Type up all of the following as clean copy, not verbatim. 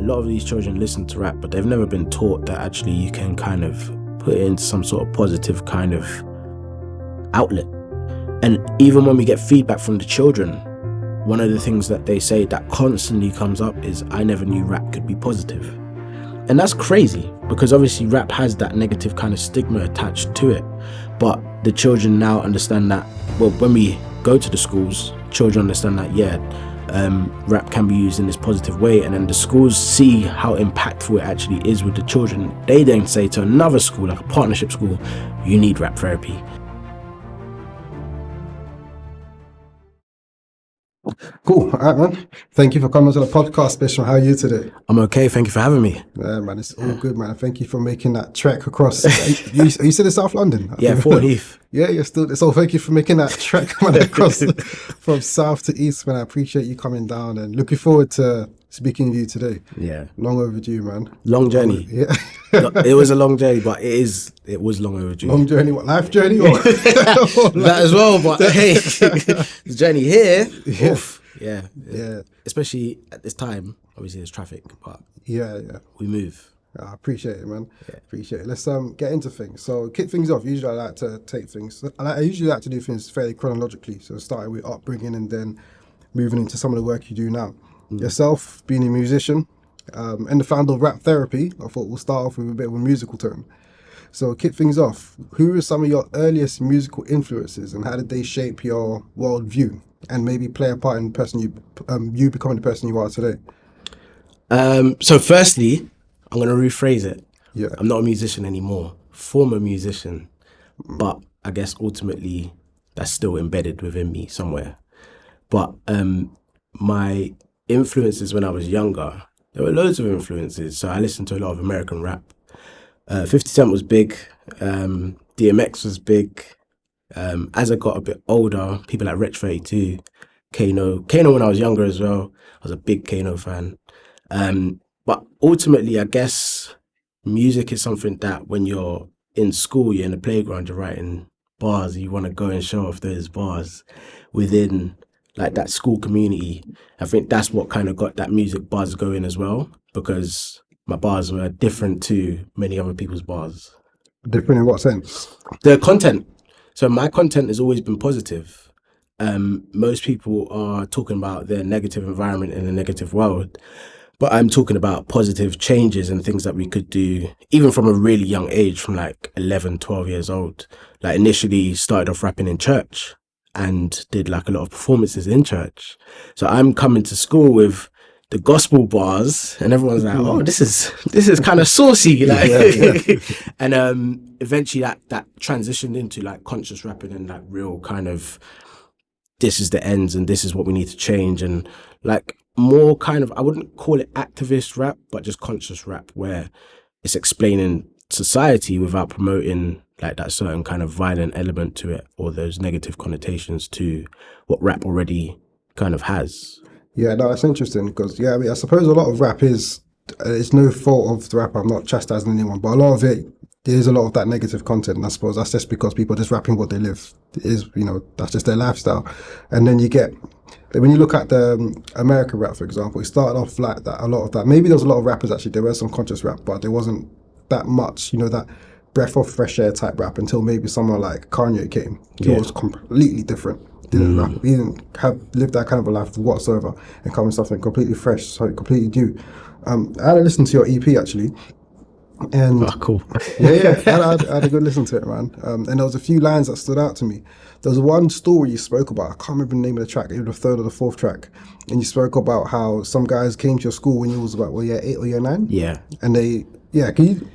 lot of these children listen to rap, but they've never been taught that actually you can kind of put it into some sort of positive kind of outlet. And even when we get feedback from the children, one of the things that they say that constantly comes up is, I never knew rap could be positive. And that's crazy, because obviously rap has that negative kind of stigma attached to it. But the children now understand that, well, when we go to the schools, children understand that, rap can be used in this positive way. And then the schools see how impactful it actually is with the children. They then say to another school, like a partnership school, you need rap therapy. Cool. All right, man. Thank you for coming to the podcast, Bishma. How are you today? I'm okay. Thank you for having me. Yeah, man. It's all good, man. Thank you for making that trek across. Are you still in South London? Yeah, Fort Heath. Yeah, you're still. So thank you for making that trek, man, across from south to east, man. I appreciate you coming down and looking forward to speaking to you today. Yeah. Long overdue, man. Long journey. Yeah. It was a long journey, but it was long overdue. Long journey, what, life journey? Or that as well, but hey, the journey here, oof, yeah. Especially at this time, obviously there's traffic, but yeah. we move. I appreciate it, man. Yeah. Appreciate it. Let's get into things. So kick things off. Usually I like to take things. I usually like to do things fairly chronologically. So starting with upbringing and then moving into some of the work you do now. Yourself being a musician and the founder of Rap Therapy, I thought we'll start off with a bit of a musical term. So kick things off. Who are some of your earliest musical influences and how did they shape your worldview and maybe play a part in the person you becoming the person you are today? So firstly, I'm going to rephrase it. Yeah. I'm not a musician anymore. Former musician, but I guess ultimately that's still embedded within me somewhere. But my influences when I was younger, there were loads of influences. So I listened to a lot of American rap. 50 Cent was big. DMX was big. As I got a bit older, people like Rich 32, Kano when I was younger as well. I was a big Kano fan. But ultimately, I guess music is something that when you're in school, you're in the playground, you're writing bars, you want to go and show off those bars within like that school community. I think that's what kind of got that music buzz going as well, because my bars were different to many other people's bars. Different in what sense? The content. So my content has always been positive. Most people are talking about their negative environment in a negative world, but I'm talking about positive changes and things that we could do, even from a really young age, from like 11, 12 years old. Like initially started off rapping in church and did like a lot of performances in church. So I'm coming to school with the gospel bars and everyone's like, oh, this is kind of saucy. Like, and eventually that transitioned into like conscious rapping and like real kind of, this is the ends and this is what we need to change. And like more kind of, I wouldn't call it activist rap, but just conscious rap where it's explaining society without promoting like that certain kind of violent element to it or those negative connotations to what rap already kind of has. Yeah, no, that's interesting because, I mean, I suppose a lot of rap is, it's no fault of the rapper, I'm not chastising anyone, but a lot of it, there's a lot of that negative content, and I suppose that's just because people are just rapping what they live. It is, that's just their lifestyle. And then you get, when you look at the American rap, for example, it started off like that, a lot of that. Maybe there was a lot of rappers actually, there was some conscious rap, but there wasn't that much, that breath of fresh air type rap until maybe someone like Kanye came. He was completely different. Didn't rap. He didn't live that kind of a life whatsoever and come with something completely fresh, so completely new. I had to listen to your EP actually. And cool. I had a good listen to it, man. And there was a few lines that stood out to me. There was one story you spoke about, I can't remember the name of the track, it was the third or the fourth track. And you spoke about how some guys came to your school when you was about, year 8 or year 9? Yeah. And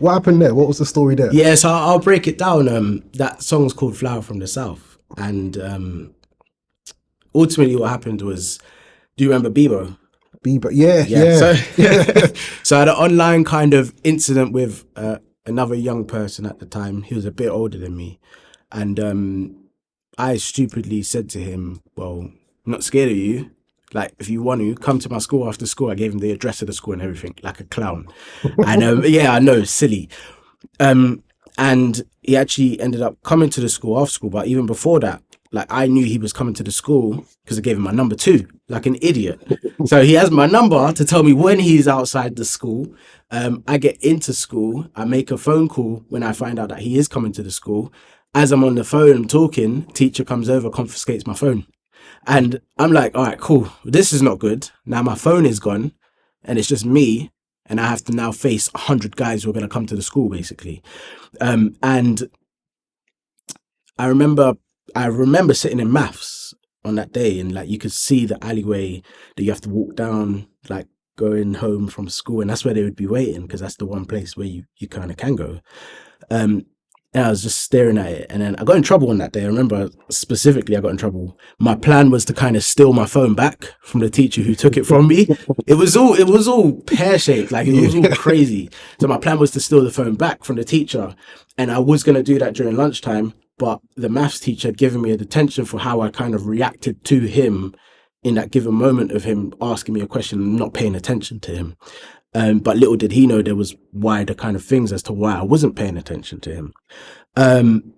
what happened there? What was the story there? Yeah, so I'll break it down. That song's called Flower from the South. And ultimately what happened was, do you remember Bebo? Bieber, yeah. So I had an online kind of incident with another young person at the time. He was a bit older than me. And I stupidly said to him, well, I'm not scared of you. Like, if you want to, come to my school after school. I gave him the address of the school and everything, like a clown. And I know, silly. And he actually ended up coming to the school after school. But even before that, like I knew he was coming to the school because I gave him my number too, like an idiot. So he has my number to tell me when he's outside the school. I get into school. I make a phone call when I find out that he is coming to the school. As I'm on the phone talking, teacher comes over, confiscates my phone. And I'm like, all right, cool. This is not good. Now my phone is gone and it's just me. And I have to now face 100 guys who are going to come to the school, basically. And I remember, I remember sitting in maths on that day, and like you could see the alleyway that you have to walk down, like going home from school, and that's where they would be waiting because that's the one place where you kind of can go. Um, and I was just staring at it, and then I got in trouble on that day. I remember specifically, I got in trouble. My plan was to kind of steal my phone back from the teacher who took it from me. It was all pear shaped, like it was all crazy. So my plan was to steal the phone back from the teacher, and I was gonna do that during lunchtime. But the maths teacher had given me a detention for how I kind of reacted to him in that given moment of him asking me a question and not paying attention to him. But little did he know there was wider kind of things as to why I wasn't paying attention to him.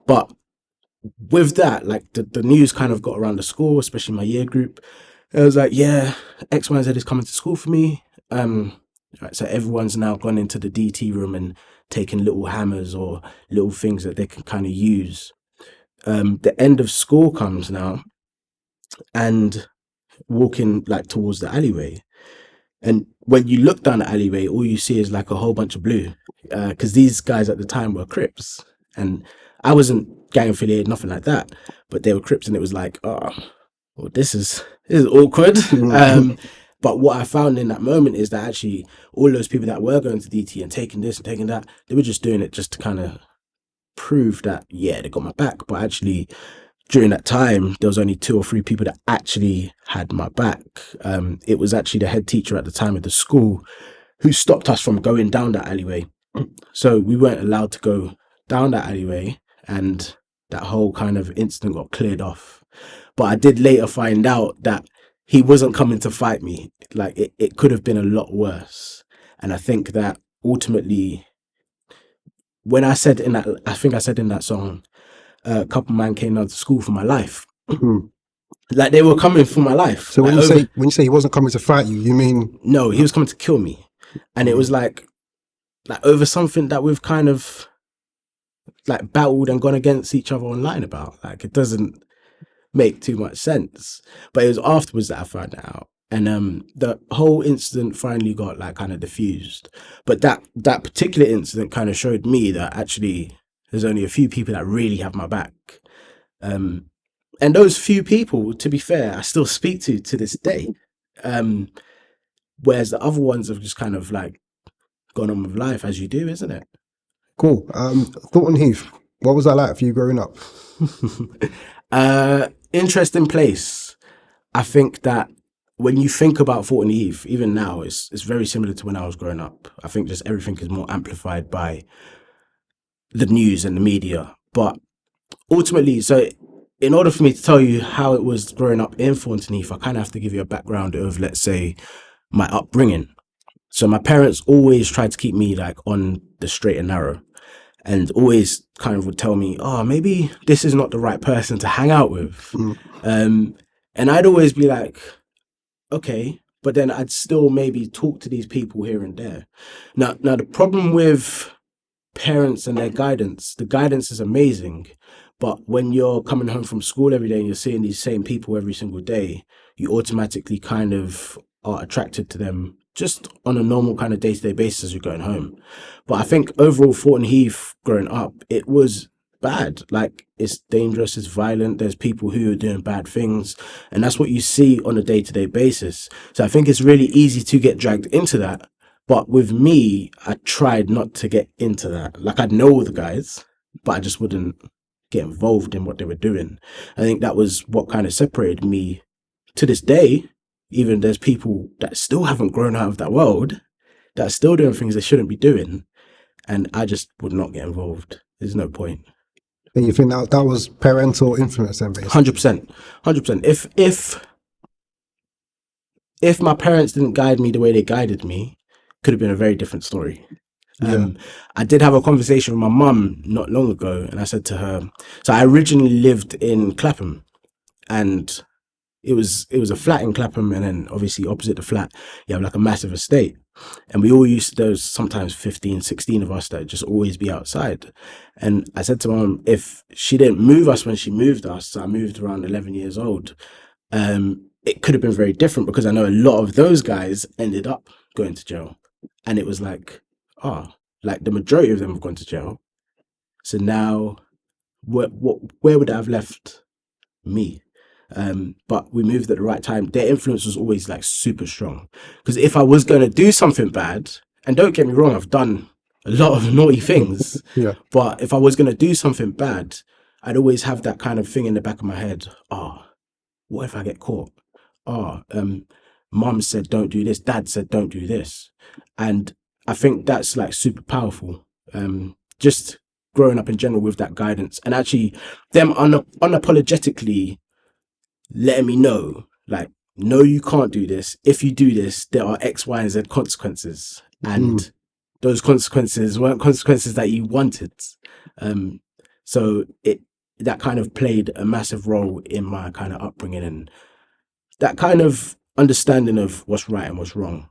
But with that, like the news kind of got around the school, especially my year group. It was like, yeah, X, Y, Z is coming to school for me. Right, so everyone's now gone into the DT room and taking little hammers or little things that they can kind of use. The end of school comes now, and walking like towards the alleyway. And when you look down the alleyway, all you see is like a whole bunch of blue, because these guys at the time were Crips, and I wasn't gang affiliated, nothing like that, but they were Crips, and it was like, oh, well, this is awkward. But what I found in that moment is that actually all those people that were going to DT and taking this and taking that, they were just doing it just to kind of prove that yeah they got my back. But actually, during that time, there was only 2 or 3 people that actually had my back. It was actually the head teacher at the time of the school who stopped us from going down that alleyway. So we weren't allowed to go down that alleyway, and that whole kind of incident got cleared off. But I did later find out that he wasn't coming to fight me. Like it could have been a lot worse. And I think that ultimately, when I said in that, I think I said in that song, a couple man came down to school for my life. Like they were coming for my life. So like when you say he wasn't coming to fight you, you mean no, he was coming to kill me, and it was like over something that we've kind of like battled and gone against each other online about. Like it doesn't make too much sense. But it was afterwards that I found it out. And the whole incident finally got like kind of diffused. But that particular incident kind of showed me that actually there's only a few people that really have my back. And those few people, to be fair, I still speak to this day. Whereas the other ones have just kind of like gone on with life as you do, isn't it? cool? Thornton Heath, what was that like for you growing up? Interesting place. I think that when you think about Thornton Heath, even now, it's very similar to when I was growing up. I think just everything is more amplified by the news and the media. But ultimately, so in order for me to tell you how it was growing up in Thornton Heath, I kind of have to give you a background of, let's say, my upbringing. So my parents always tried to keep me like on the straight and narrow, and always kind of would tell me, oh, maybe this is not the right person to hang out with. And I'd always be like, okay, but then I'd still maybe talk to these people here and there. Now the problem with parents and their guidance, the guidance is amazing, but when you're coming home from school every day and you're seeing these same people every single day, you automatically kind of are attracted to them just on a normal kind of day-to-day basis as you're going home. But I think overall Thornton Heath growing up, it was bad. Like it's dangerous, it's violent, there's people who are doing bad things, and that's what you see on a day-to-day basis. So I think it's really easy to get dragged into that. But with me, I tried not to get into that. Like I'd know the guys, but I just wouldn't get involved in what they were doing. I think that was what kind of separated me to this day. Even there's people that still haven't grown out of that world that are still doing things they shouldn't be doing. And I just would not get involved. There's no point. And you think that was parental influence then, basically? 100%. 100%. If my parents didn't guide me the way they guided me, could have been a very different story. I did have a conversation with my mum not long ago, and I said to her, so I originally lived in Clapham, and it was a flat in Clapham, and then obviously opposite the flat you have like a massive estate, and we all used to, there was sometimes 15, 16 of us that would just always be outside. And I said to mom, if she didn't move us when she moved us, so I moved around 11 years old, it could have been very different, because I know a lot of those guys ended up going to jail, and it was like, oh, like the majority of them have gone to jail. So now, where would I have left me? But we moved at the right time. Their influence was always like super strong. Because if I was going to do something bad, and don't get me wrong, I've done a lot of naughty things, Yeah. but if I was going to do something bad, I'd always have that kind of thing in the back of my head. Oh, what if I get caught? Oh, mom said don't do this, dad said don't do this. And I think that's like super powerful. Just growing up in general with that guidance, and actually them unapologetically letting me know, like, no, you can't do this. If you do this, there are X, Y, and Z consequences. Mm. And those consequences weren't consequences that you wanted. Um, so that kind of played a massive role in my kind of upbringing, and that kind of understanding of what's right and what's wrong.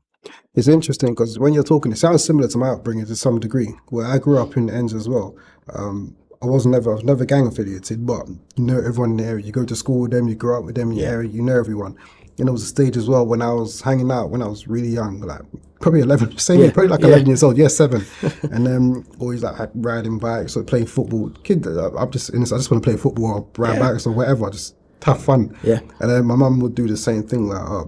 It's interesting because when you're talking, it sounds similar to my upbringing to some degree. Where I grew up in the ends as well. I was never gang affiliated, but you know everyone in the area. You go to school with them, you grow up with them in your Yeah. area, you know everyone. And there was a stage as well when I was hanging out when I was really young, like probably 11, same Yeah. age, probably like Yeah. 11 years old, yes, 7. And then always like riding bikes or playing football. Kid, I'm just innocent. I just want to play football or ride Yeah. bikes or whatever, just have fun. Yeah. And then my mum would do the same thing, like,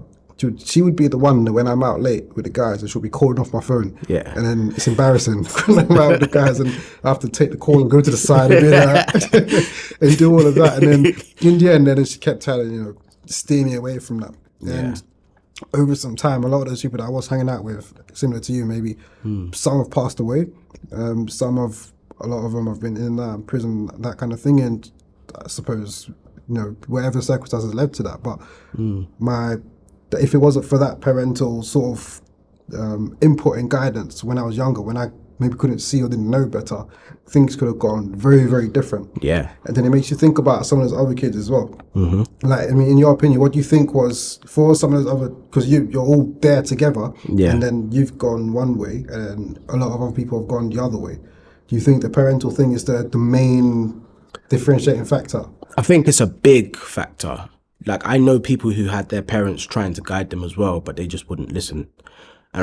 she would be the one that when I'm out late with the guys, and she'll be calling off my phone. Yeah. And then it's embarrassing when I'm out with the guys and I have to take the call and go to the side and be like, and do all of that. And then in the end, then she kept trying to, steer me away from that. Yeah. And over some time, a lot of those people that I was hanging out with, similar to you, maybe some have passed away. A lot of them have been in prison, that kind of thing. And I suppose, whatever circumstances led to that. But if it wasn't for that parental sort of input and guidance when I was younger, when I maybe couldn't see or didn't know better, things could have gone very, very different. Yeah. And then it makes you think about some of those other kids as well. Like, I mean, in your opinion, what do you think was for some of those other, because you're all there together, Yeah. and then you've gone one way and a lot of other people have gone the other way. Do you think the parental thing is the main differentiating factor? I think it's a big factor. Like, I know people who had their parents trying to guide them as well, but they just wouldn't listen. And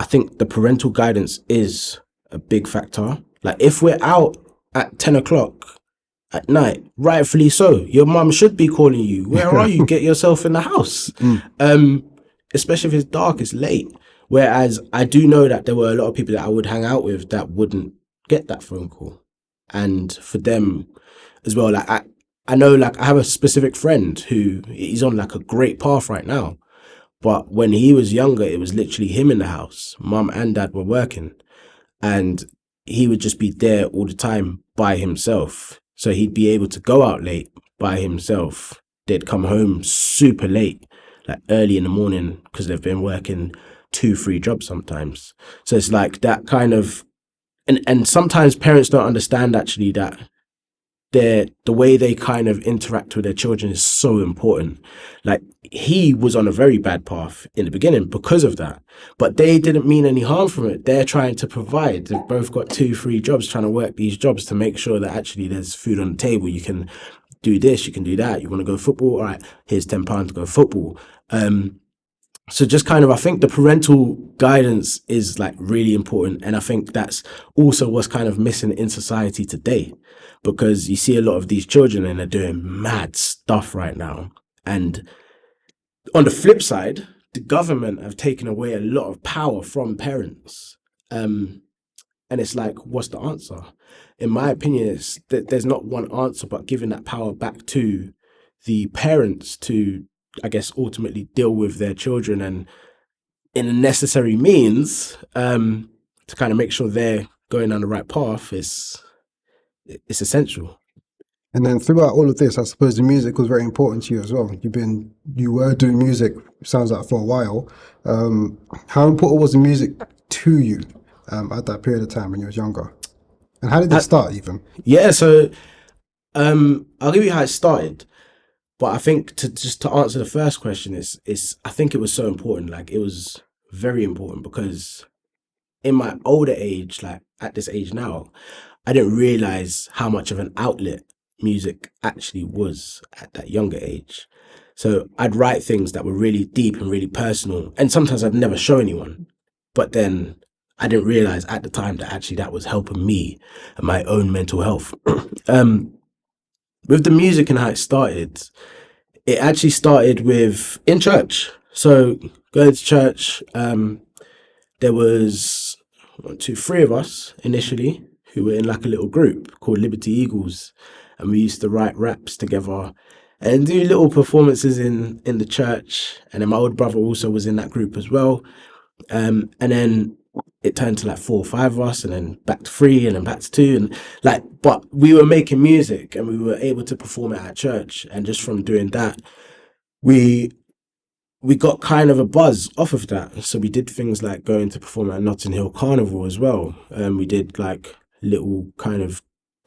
I think the parental guidance is a big factor. Like, if we're out at 10 o'clock at night, rightfully so, your mum should be calling you. Where are you? Get yourself in the house. Especially if it's dark, it's late. Whereas I do know that there were a lot of people that I would hang out with that wouldn't get that phone call. And for them as well, like, I know, like, I have a specific friend who he's on like a great path right now. But when he was younger, it was literally him in the house. Mum and dad were working, and he would just be there all the time by himself. So he'd be able to go out late by himself. They'd come home super late, like early in the morning, because they've been working 2, 3 jobs sometimes. So it's like that kind of, and sometimes parents don't understand actually that the way they kind of interact with their children is so important. Like, he was on a very bad path in the beginning because of that, but they didn't mean any harm from it. They're trying to provide. They've both got 2, 3 jobs, trying to work these jobs to make sure that actually there's food on the table. You can do this, you can do that. You want to go football? All right, here's £10 to go football. So just kind of, I think the parental guidance is like really important. And I think that's also what's kind of missing in society today, because you see a lot of these children and they're doing mad stuff right now. And on the flip side, the government have taken away a lot of power from parents. And it's like, what's the answer? In my opinion, it's that there's not one answer, but giving that power back to the parents to, I guess, ultimately deal with their children, and in a necessary means, to kind of make sure they're going down the right path it's essential. And then throughout all of this, I suppose the music was very important to you as well. You were doing music, sounds like, for a while. How important was the music to you at that period of time when you was younger? And how did it start even? Yeah, so I'll give you how it started. But I think to answer the first question is I think it was so important. Like it was very important because in my older age, like at this age now, I didn't realize how much of an outlet music actually was at that younger age. So I'd write things that were really deep and really personal, and sometimes I'd never show anyone. But then I didn't realize at the time that actually that was helping me and my own mental health. um, with the music and how it started, it actually started with in church. So going to church, there was one, two, three of us initially who were in like a little group called Liberty Eagles, and we used to write raps together and do little performances in the church. And then my older brother also was in that group as well. And then it turned to like four or five of us, and then back to three, and then back to two, and like, but we were making music and we were able to perform it at church. And just from doing that, we we got kind of a buzz off of that. So we did things like going to perform at Notting Hill Carnival as well. We did like little kind of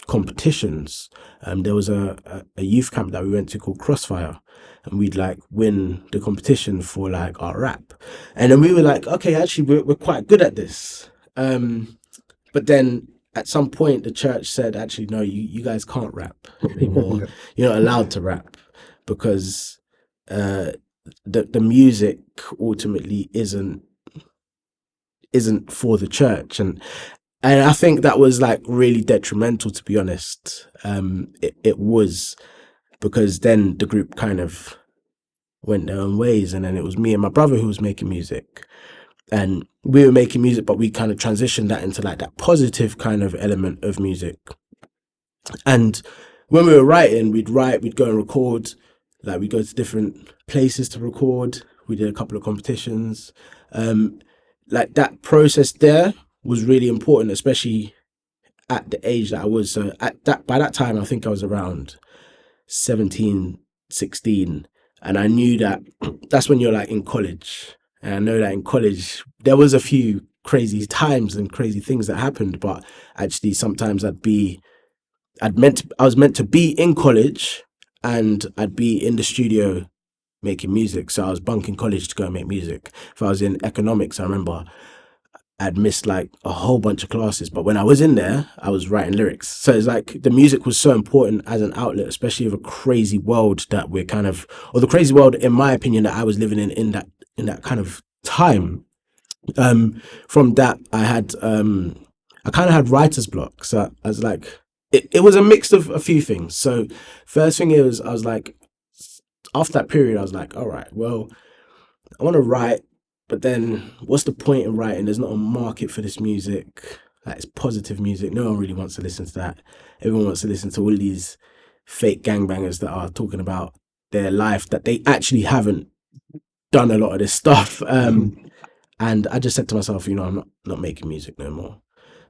competitions. There was a youth camp that we went to called Crossfire, and we'd like win the competition for like our rap. And then we were like, okay, actually, we're quite good at this. But then at some point, the church said, actually, no, you guys can't rap anymore. Yeah. You're not allowed to rap because uh, the music ultimately isn't for the church, and I think that was like really detrimental, to be honest. It was because then the group kind of went their own ways, and then it was me and my brother who was making music, and we were making music, but we kind of transitioned that into like that positive kind of element of music. And when we were writing, we'd write, we'd go and record, like we'd go to different places to record. We did a couple of competitions. Um, like that process there was really important, especially at the age that I was. So at that by that time, I think I was around 17, 16, and I knew that that's when you're like in college. And I know that in college there was a few crazy times and crazy things that happened, but actually sometimes I was meant to be in college and I'd be in the studio making music. So I was bunking college to go and make music. If I was in economics, I remember I'd missed like a whole bunch of classes, but when I was in there, I was writing lyrics. So it's like the music was so important as an outlet, especially of a crazy world that we're kind of, or the crazy world, in my opinion, that I was living in that kind of time. From that, I kind of had writer's block. So I was like, it was a mix of a few things. So first thing is, I was like, after that period, I was like, all right, well, I want to write, but then what's the point in writing? There's not a market for this music. Like it's positive music. No one really wants to listen to that. Everyone wants to listen to all these fake gangbangers that are talking about their life that they actually haven't done a lot of this stuff. And I just said to myself, I'm not making music no more.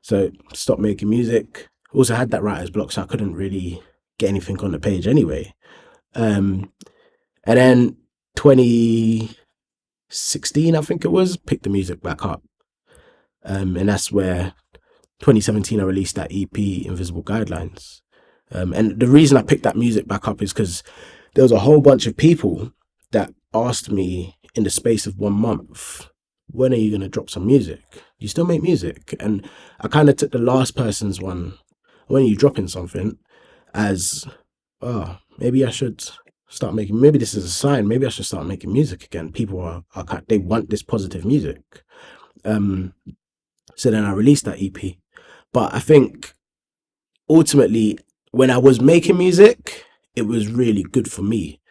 So stopped making music. Also had that writer's block, so I couldn't really get anything on the page anyway. Um, and then 2016, I think it was, picked the music back up. And that's where 2017 I released that EP, Invisible Guidelines. And the reason I picked that music back up is because there was a whole bunch of people that asked me in the space of 1 month, when are you going to drop some music? You still make music? And I kind of took the last person's one, when are you dropping something, as, oh, maybe I should start making, maybe this is a sign, maybe I should start making music again. People they want this positive music. So then I released that EP. But I think ultimately, when I was making music, it was really good for me.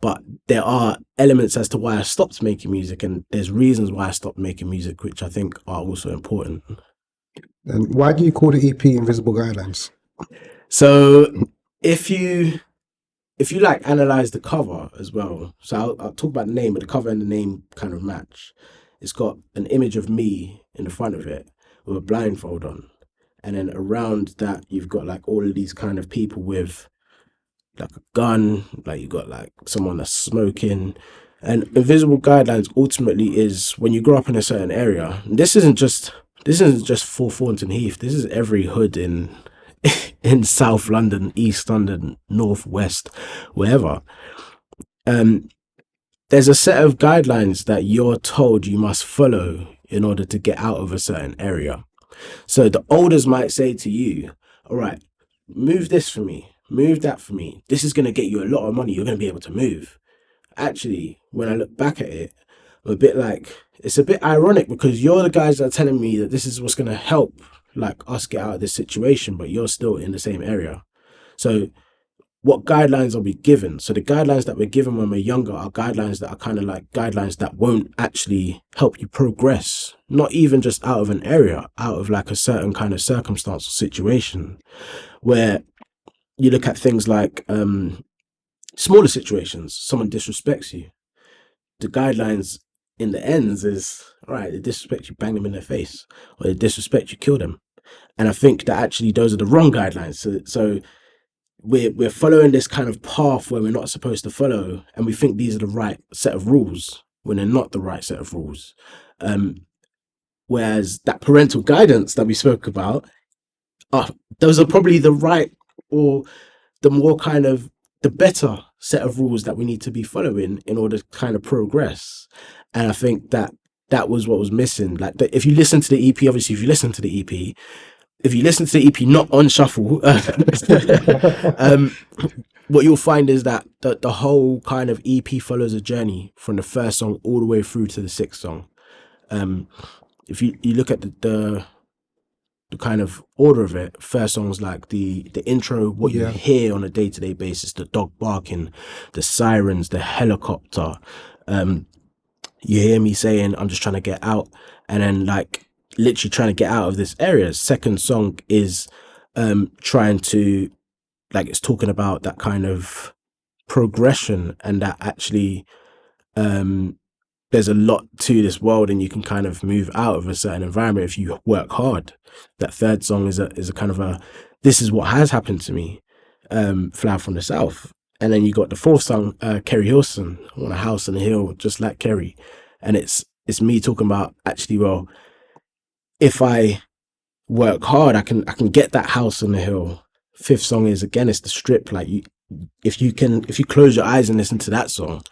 But there are elements as to why I stopped making music, and there's reasons why I stopped making music, which I think are also important. And why do you call the EP Invisible Guidelines? So if you like analyze the cover as well, so I'll talk about the name, but the cover and the name kind of match. It's got an image of me in the front of it with a blindfold on, and then around that you've got like all of these kind of people with like a gun, like you got like someone that's smoking. And invisible guidelines ultimately is when you grow up in a certain area. This isn't just for Thornton Heath. This is every hood in South London, East London, North, West, wherever. there's a set of guidelines that you're told you must follow in order to get out of a certain area. So the elders might say to you, all right, move this for me, move that for me. This is going to get you a lot of money. You're going to be able to move. Actually, when I look back at it, I'm a bit like, it's a bit ironic because you're the guys that are telling me that this is what's going to help like us get out of this situation, but you're still in the same area. So what guidelines are we given? So the guidelines that we're given when we're younger are guidelines that are kind of like guidelines that won't actually help you progress, not even just out of an area, out of like a certain kind of circumstance or situation, where you look at things like smaller situations, someone disrespects you. The guidelines in the ends is, all right, they disrespect you, bang them in their face, or they disrespect you, kill them. And I think that actually those are the wrong guidelines. So we're following this kind of path where we're not supposed to follow, and we think these are the right set of rules when they're not the right set of rules. Um, Whereas that parental guidance that we spoke about, those are probably the right or the more kind of the better set of rules that we need to be following in order to kind of progress. And I think that that was what was missing. Like if you listen to the EP, obviously, if you listen to the EP, if you listen to the EP not on shuffle, what you'll find is that the whole kind of EP follows a journey from the first song all the way through to the sixth song. If you look at the kind of order of it, first song's like the intro, what you hear on a day-to-day basis, the dog barking, the sirens, the helicopter. You hear me saying, I'm just trying to get out. And then like literally trying to get out of this area. Second song is trying to, like, it's talking about that kind of progression and that actually there's a lot to this world and you can kind of move out of a certain environment if you work hard. That third song is a kind of a, this is what has happened to me, Flower from the South. And then you got the fourth song, Kerry Hilson, I want a house on the hill, just like Kerry. And it's me talking about actually, well, if I work hard, I can get that house on the hill. Fifth song is again, it's the strip. Like if you close your eyes and listen to that song,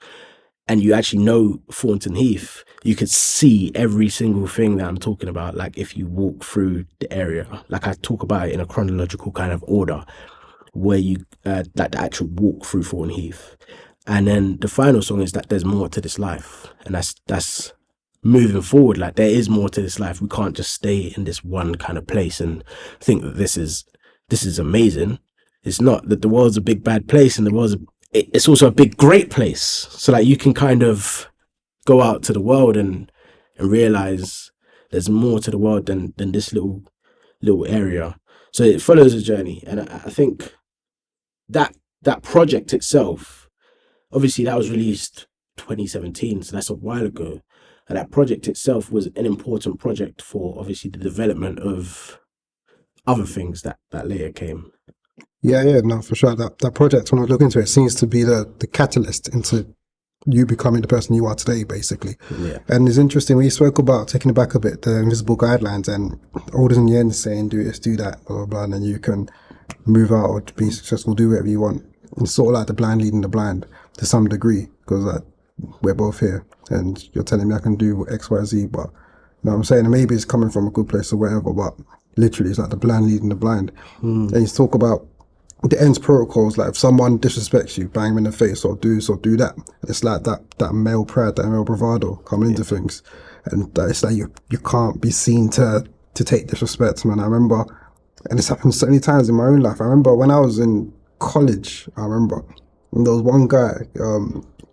and you actually know Thornton Heath, you could see every single thing that I'm talking about. Like if you walk through the area, like I talk about it in a chronological kind of order, where you like the actual walk through Thornton Heath. And then the final song is that there's more to this life, and that's moving forward. Like there is more to this life. We can't just stay in this one kind of place and think that this is amazing. It's not. That the world's a big bad place, and it's also a big great place. So like you can kind of go out to the world and realize there's more to the world than this little area. So it follows a journey, and I think that project itself, obviously that was released 2017, so that's a while ago. And that project itself was an important project for obviously the development of other things that later came. Yeah, no, for sure. That project, when I look into it, seems to be the catalyst into you becoming the person you are today, basically. Yeah. And it's interesting, we spoke about taking it back a bit, the invisible guidelines, and orders in the end saying, do this, do that, blah, blah, blah, and then you can move out or be successful, do whatever you want. It's sort of like the blind leading the blind to some degree, because like, we're both here, and you're telling me I can do X, Y, Z, but you know what I'm saying? And maybe it's coming from a good place or whatever, but literally it's like the blind leading the blind. And you talk about the ends protocols, like if someone disrespects you, bang them in the face or do that. It's like that male pride, that male bravado coming into things. And it's like you can't be seen to take disrespect, man. I remember, and it's happened so many times in my own life. I remember when I was in college, and there was one guy,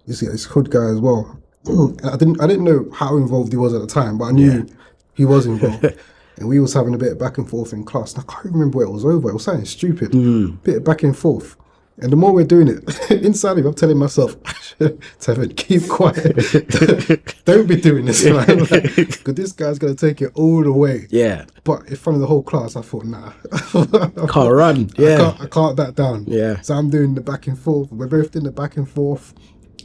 he's hood guy as well. And I didn't know how involved he was at the time, but I knew he was involved. And we was having a bit of back and forth in class. And I can't remember where it was over. It was something stupid. Bit of back and forth. And the more we're doing it, inside of me, I'm telling myself, Tevin, keep quiet. Don't be doing this, man. Because this guy's going to take it all the way. Yeah. But in front of the whole class, I thought, nah. Can't run. Yeah. I can't back down. Yeah. So I'm doing the back and forth. We're both doing the back and forth.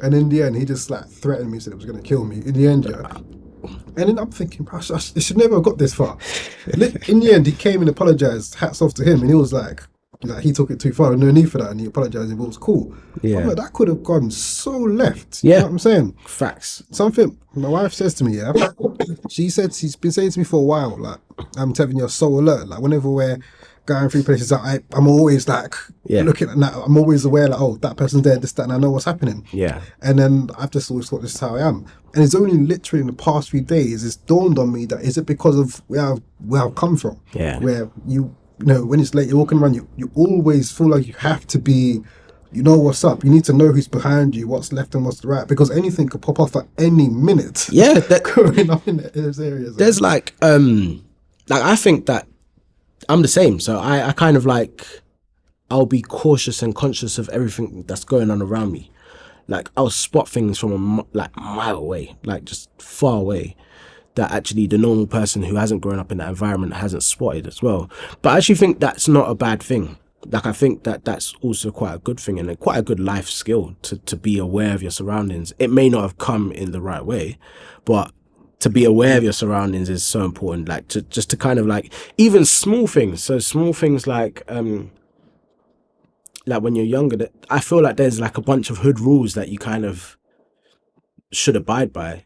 And in the end, he just like threatened me, said it was going to kill me. In the end, And then I'm thinking, it should never have got this far. In the end, he came and apologized. Hats off to him. And he was like, like he took it too far. No need for that, and he apologized. It was cool. But I'm Yeah. like, that could have gone so left. You know Yeah. what I'm saying? Facts. Something my wife says to me, yeah. She said she's been saying to me for a while, like, I'm telling you, you're so alert. Like whenever we're going through places, I'm always like Yeah. looking at that. I'm always aware, like, oh, that person's there, this, that, and I know what's happening. Yeah. And then I've just always thought this is how I am. And it's only literally in the past few days it's dawned on me that is it because of where I've come from, Yeah. where you know when it's late, you're walking around, you always feel like you have to be. You know what's up. You need to know who's behind you, what's left and what's right, because anything could pop off at any minute. Yeah. That Growing up in those areas. there's like I think that I'm the same. So I kind of like I'll be cautious and conscious of everything that's going on around me. Like I'll spot things from like a mile away, like just far away, that actually the normal person who hasn't grown up in that environment hasn't spotted as well. But I actually think that's not a bad thing. Like I think that that's also quite a good thing and quite a good life skill to be aware of your surroundings. It may not have come in the right way, but to be aware of your surroundings is so important. Like to just to kind of like even small things. So small things like when you're younger, that I feel like there's like a bunch of hood rules that you kind of should abide by.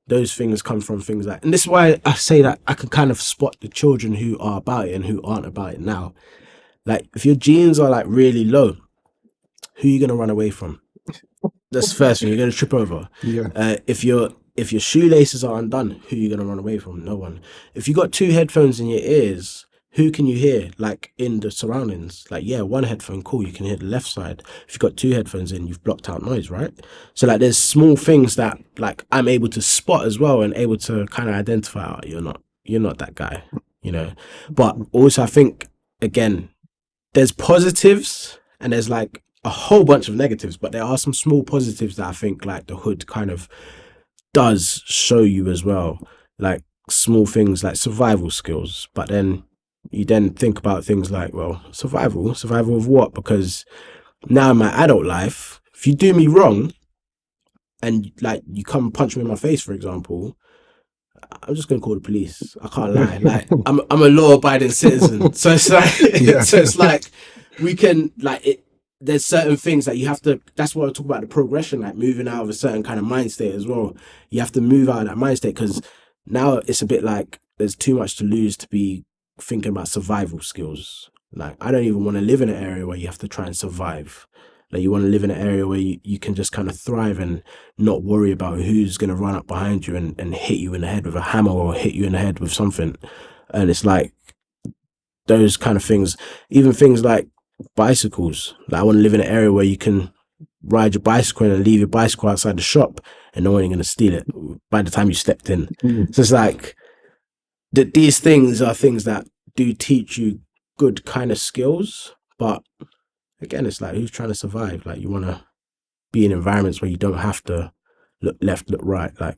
Those things come from things like, and this is why I say that I can kind of spot the children who are about it and who aren't about it now. Like if your genes are like really low, who are you gonna run away from? That's the first thing. You're gonna trip over. Yeah. If your shoelaces are undone, who are you gonna run away from? No one. If you got two headphones in your ears, who can you hear? Like in the surroundings. Like yeah, one headphone, cool. You can hear the left side. If you've got two headphones in, you've blocked out noise, right? So like, there's small things that like I'm able to spot as well and able to kind of identify. Oh, you're not that guy, you know. But also, I think again, there's positives and there's like a whole bunch of negatives, but there are some small positives that I think like the hood kind of does show you as well. Like small things like survival skills. But then you then think about things like, well, survival of what? Because now in my adult life, if you do me wrong and like you come punch me in my face, for example, I'm just gonna call the police. I can't lie. Like I'm a law abiding citizen. So it's like Yeah. so it's like we can like it there's certain things that you have to that's what I talk about the progression, like moving out of a certain kind of mind state as well. You have to move out of that mind state because now it's a bit like there's too much to lose to be thinking about survival skills. Like I don't even want to live in an area where you have to try and survive. Like you want to live in an area where you can just kind of thrive and not worry about who's going to run up behind you and hit you in the head with a hammer or hit you in the head with something. And it's like those kind of things, even things like bicycles. Like I want to live in an area where you can ride your bicycle and leave your bicycle outside the shop and no one is going to steal it by the time you stepped in. So it's like that these things are things that do teach you good kind of skills. But again, it's like who's trying to survive? Like you want to be in environments where you don't have to look left, look right. Like,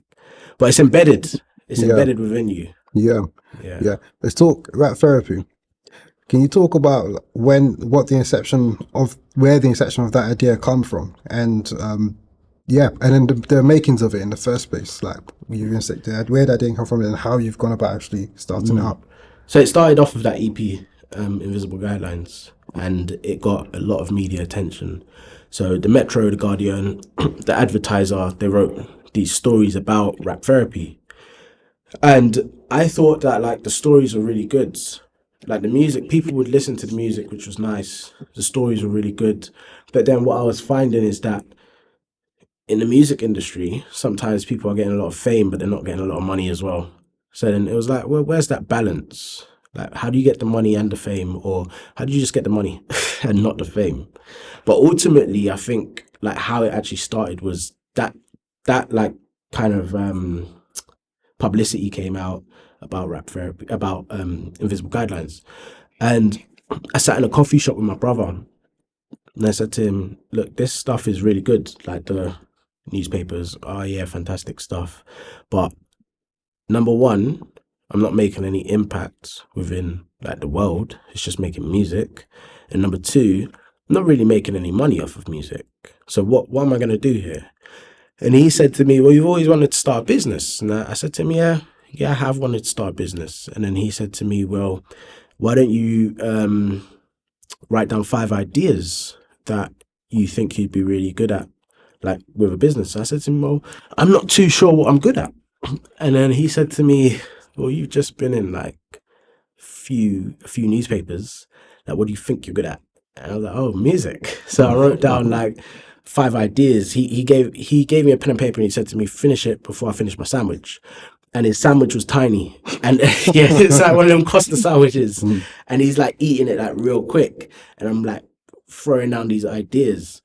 but it's embedded. It's Yeah. embedded within you. Yeah. Yeah. Yeah. Let's talk about therapy. Can you talk about where the inception of that idea come from, and yeah, and then the makings of it in the first place, like where that idea come from, and how you've gone about actually starting it up. So it started off with that EP, Invisible Guidelines, and it got a lot of media attention. So the Metro, the Guardian, the Advertiser, they wrote these stories about rap therapy. And I thought that like the stories were really good. Like the music, people would listen to the music, which was nice. The stories were really good. But then what I was finding is that in the music industry, sometimes people are getting a lot of fame, but they're not getting a lot of money as well. So then it was like, well, where's that balance? Like, how do you get the money and the fame, or how do you just get the money and not the fame? But ultimately, I think like how it actually started was that like kind of publicity came out about rap therapy, about Invisible Guidelines, and I sat in a coffee shop with my brother, and I said to him, "Look, this stuff is really good. Like the newspapers, oh yeah, fantastic stuff, but number one, I'm not making any impact within like the world. It's just making music. And number two, I'm not really making any money off of music. So what am I gonna do here?" And he said to me, "Well, you've always wanted to start a business." And I said to him, yeah, I have wanted to start a business. And then he said to me, "Well, why don't you write down 5 ideas that you think you'd be really good at, like with a business. So I said to him, well, I'm not too sure what I'm good at. And then he said to me, well, you've just been in like a few newspapers. Like, what do you think you're good at? And I was like, oh, music. So I wrote down like 5 ideas. He gave me a pen and paper and he said to me, finish it before I finish my sandwich. And his sandwich was tiny, and yeah, it's like one of them Costa sandwiches. Mm. And he's like eating it like real quick, and I'm like throwing down these ideas,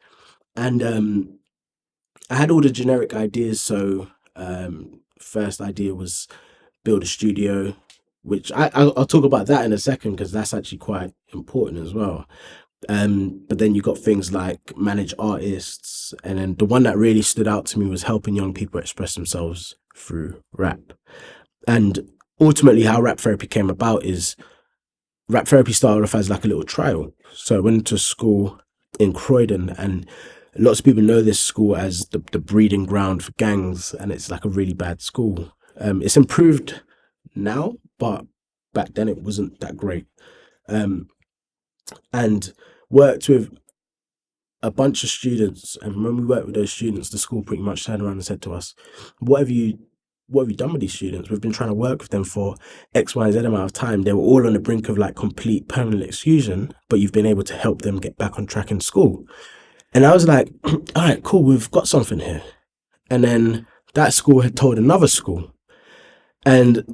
and I had all the generic ideas. So first idea was build a studio, which I'll talk about that in a second because that's actually quite important as well. But then you got things like manage artists, and then the one that really stood out to me was helping young people express themselves through rap. And ultimately, how rap therapy came about is rap therapy started off as like a little trial. So I went to school in Croydon, and lots of people know this school as the breeding ground for gangs, and it's like a really bad school. It's improved now, but back then it wasn't that great. Um, and worked with a bunch of students, and when we worked with those students, the school pretty much turned around and said to us, "What have you done with these students? We've been trying to work with them for X, Y, Z amount of time. They were all on the brink of like complete permanent exclusion, but you've been able to help them get back on track in school." And I was like, "All right, cool, we've got something here." And then that school had told another school, and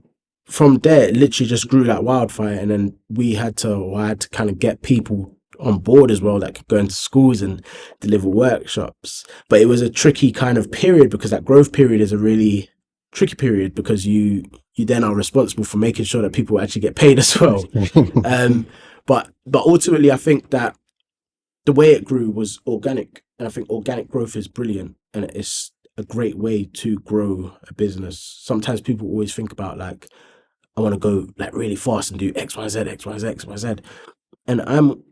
from there, it literally just grew like wildfire. And then I had to kind of get people on board as well that could go into schools and deliver workshops. But it was a tricky kind of period because that growth period is a really tricky period because you then are responsible for making sure that people actually get paid as well. Um, but ultimately, I think that the way it grew was organic, and I think organic growth is brilliant, and it's a great way to grow a business. Sometimes people always think about like I want to go like really fast and do X, Y, Z, X, Y, Z, X, Y, Z. And I'm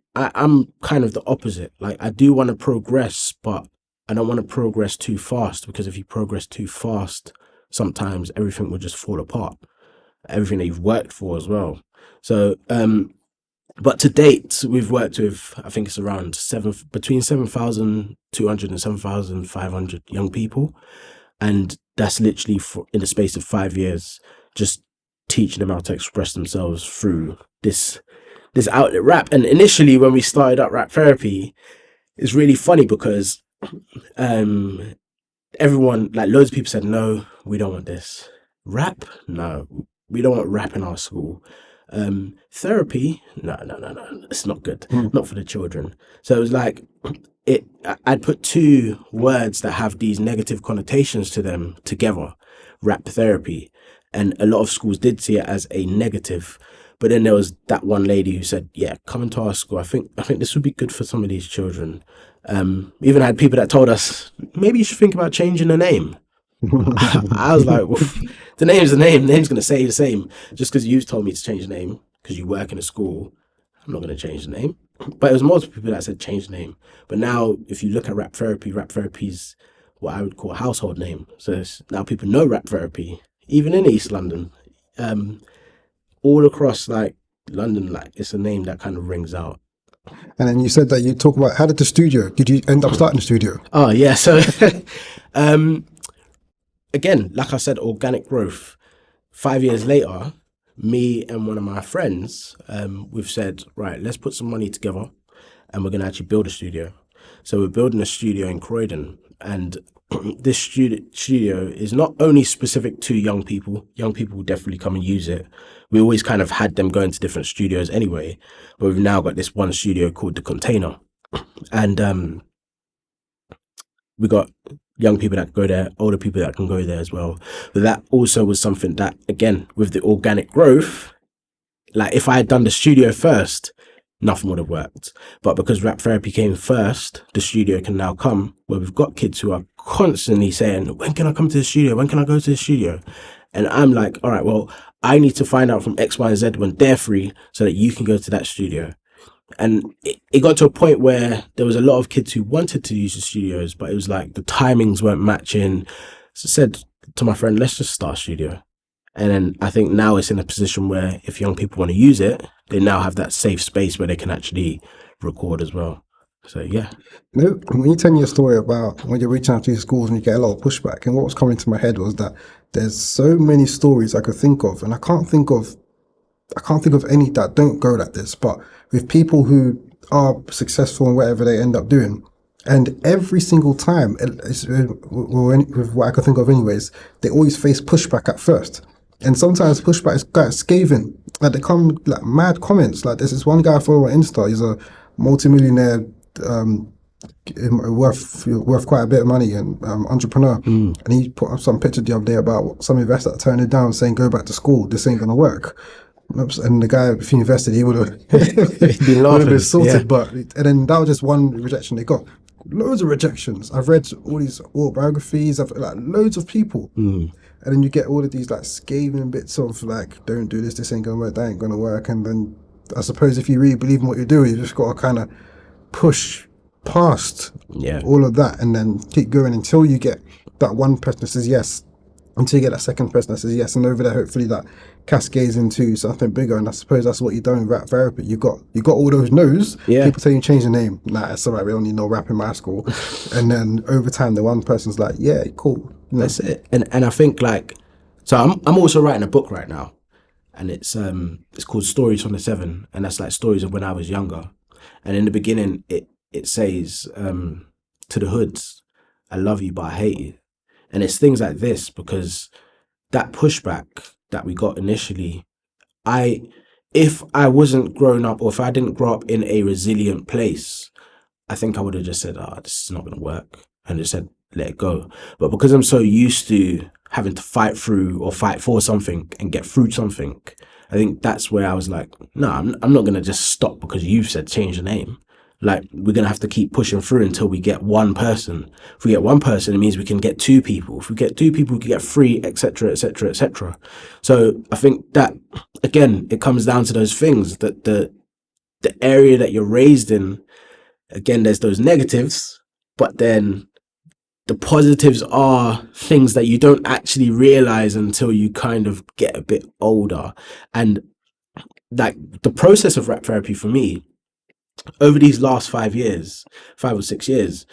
kind of the opposite. Like I do want to progress, but I don't want to progress too fast because if you progress too fast, sometimes everything will just fall apart. Everything that you've worked for as well. So but to date, we've worked with, I think it's around between 7,200 and 7,500 young people. And that's literally in the space of 5 years, just teaching them how to express themselves through this outlet rap. And initially, when we started up rap therapy, it's really funny because um, everyone, like loads of people said, no, we don't want this. Rap? No, we don't want rap in our school. Therapy? No, no, no, no, it's not good. Not for the children. So it was like, I'd put two words that have these negative connotations to them together, rap therapy. And a lot of schools did see it as a negative. But then there was that one lady who said, "Yeah, come into our school. I think this would be good for some of these children." Even had people that told us maybe you should think about changing the name. I was like, well, the name's the name. The name's going to stay the same. Just because you've told me to change the name because you work in a school, I'm not going to change the name. But it was multiple people that said change the name. But now, if you look at rap therapy's what I would call a household name. So now people know rap therapy, even in East London. Um, all across like London, like it's a name that kind of rings out. And then you said that you talk about how did the studio? Did you end up starting the studio? Oh yeah, so um, again, like I said, organic growth. 5 years later, me and one of my friends, we've said, right, let's put some money together, and we're gonna actually build a studio. So we're building a studio in Croydon, and this studio is not only specific to young people. Young people will definitely come and use it. We always kind of had them going to different studios anyway, but we've now got this one studio called the Container, and we got young people that can go there, older people that can go there as well. But that also was something that, again, with the organic growth, like if I had done the studio first, nothing would have worked. But because rap therapy came first, the studio can now come where we've got kids who are constantly saying, when can I come to the studio? When can I go to the studio? And I'm like, all right, well, I need to find out from X, Y, and Z when they're free so that you can go to that studio. And it got to a point where there was a lot of kids who wanted to use the studios, but it was like the timings weren't matching. So I said to my friend, let's just start a studio. And then I think now it's in a position where if young people want to use it, they now have that safe space where they can actually record as well. So yeah. You know, when you tell me your story about when you're reaching out to these schools and you get a lot of pushback, and what was coming to my head was that there's so many stories I could think of, and I can't think of any that don't go like this, but with people who are successful in whatever they end up doing. And every single time, with what I could think of anyways, they always face pushback at first. And sometimes pushback is quite scathing. Like they come like mad comments. Like there's this one guy I follow on Insta. He's a multimillionaire, um, worth quite a bit of money and entrepreneur. And he put up some picture the other day about some investor that turned it down, saying, "Go back to school. This ain't gonna work." Oops. And the guy, if he invested, he would have Been would have been laughing. sorted. Yeah. But and then that was just one rejection they got. Loads of rejections. I've read all these autobiographies of like loads of people, and then you get all of these like scathing bits of like, "Don't do this. This ain't gonna work. That ain't gonna work." And then I suppose if you really believe in what you're doing, you just got to kind of push past Yeah. all of that and then keep going until you get that one person that says yes, until you get that second person that says yes, and over there hopefully that cascades into something bigger. And I suppose that's what you've done with rap therapy. You got all those no's. Yeah. People tell you change the name. Nah, it's alright, we don't need no rap in my school. And then over time the one person's like, yeah, cool. You know, That's it. And I think like, so I'm also writing a book right now, and it's called Stories from the Seven, and that's like stories of when I was younger. And in the beginning, it says to the hoods, "I love you, but I hate you," and it's things like this because that pushback that we got initially, I if I wasn't grown up or if I didn't grow up in a resilient place, I think I would have just said, "Oh, this is not going to work," and just said, "Let it go." But because I'm so used to having to fight through or fight for something and get through something, I think that's where I was like, "No, I'm not going to just stop because you've said change the name. Like we're going to have to keep pushing through until we get one person. If we get one person, it means we can get two people. If we get two people, we can get three, etc., etc., etc." So I think that again, it comes down to those things that the area that you're raised in, again, there's those negatives, but then the positives are things that you don't actually realize until you kind of get a bit older. And like the process of rap therapy for me over these last 5 years, 5 or 6 years,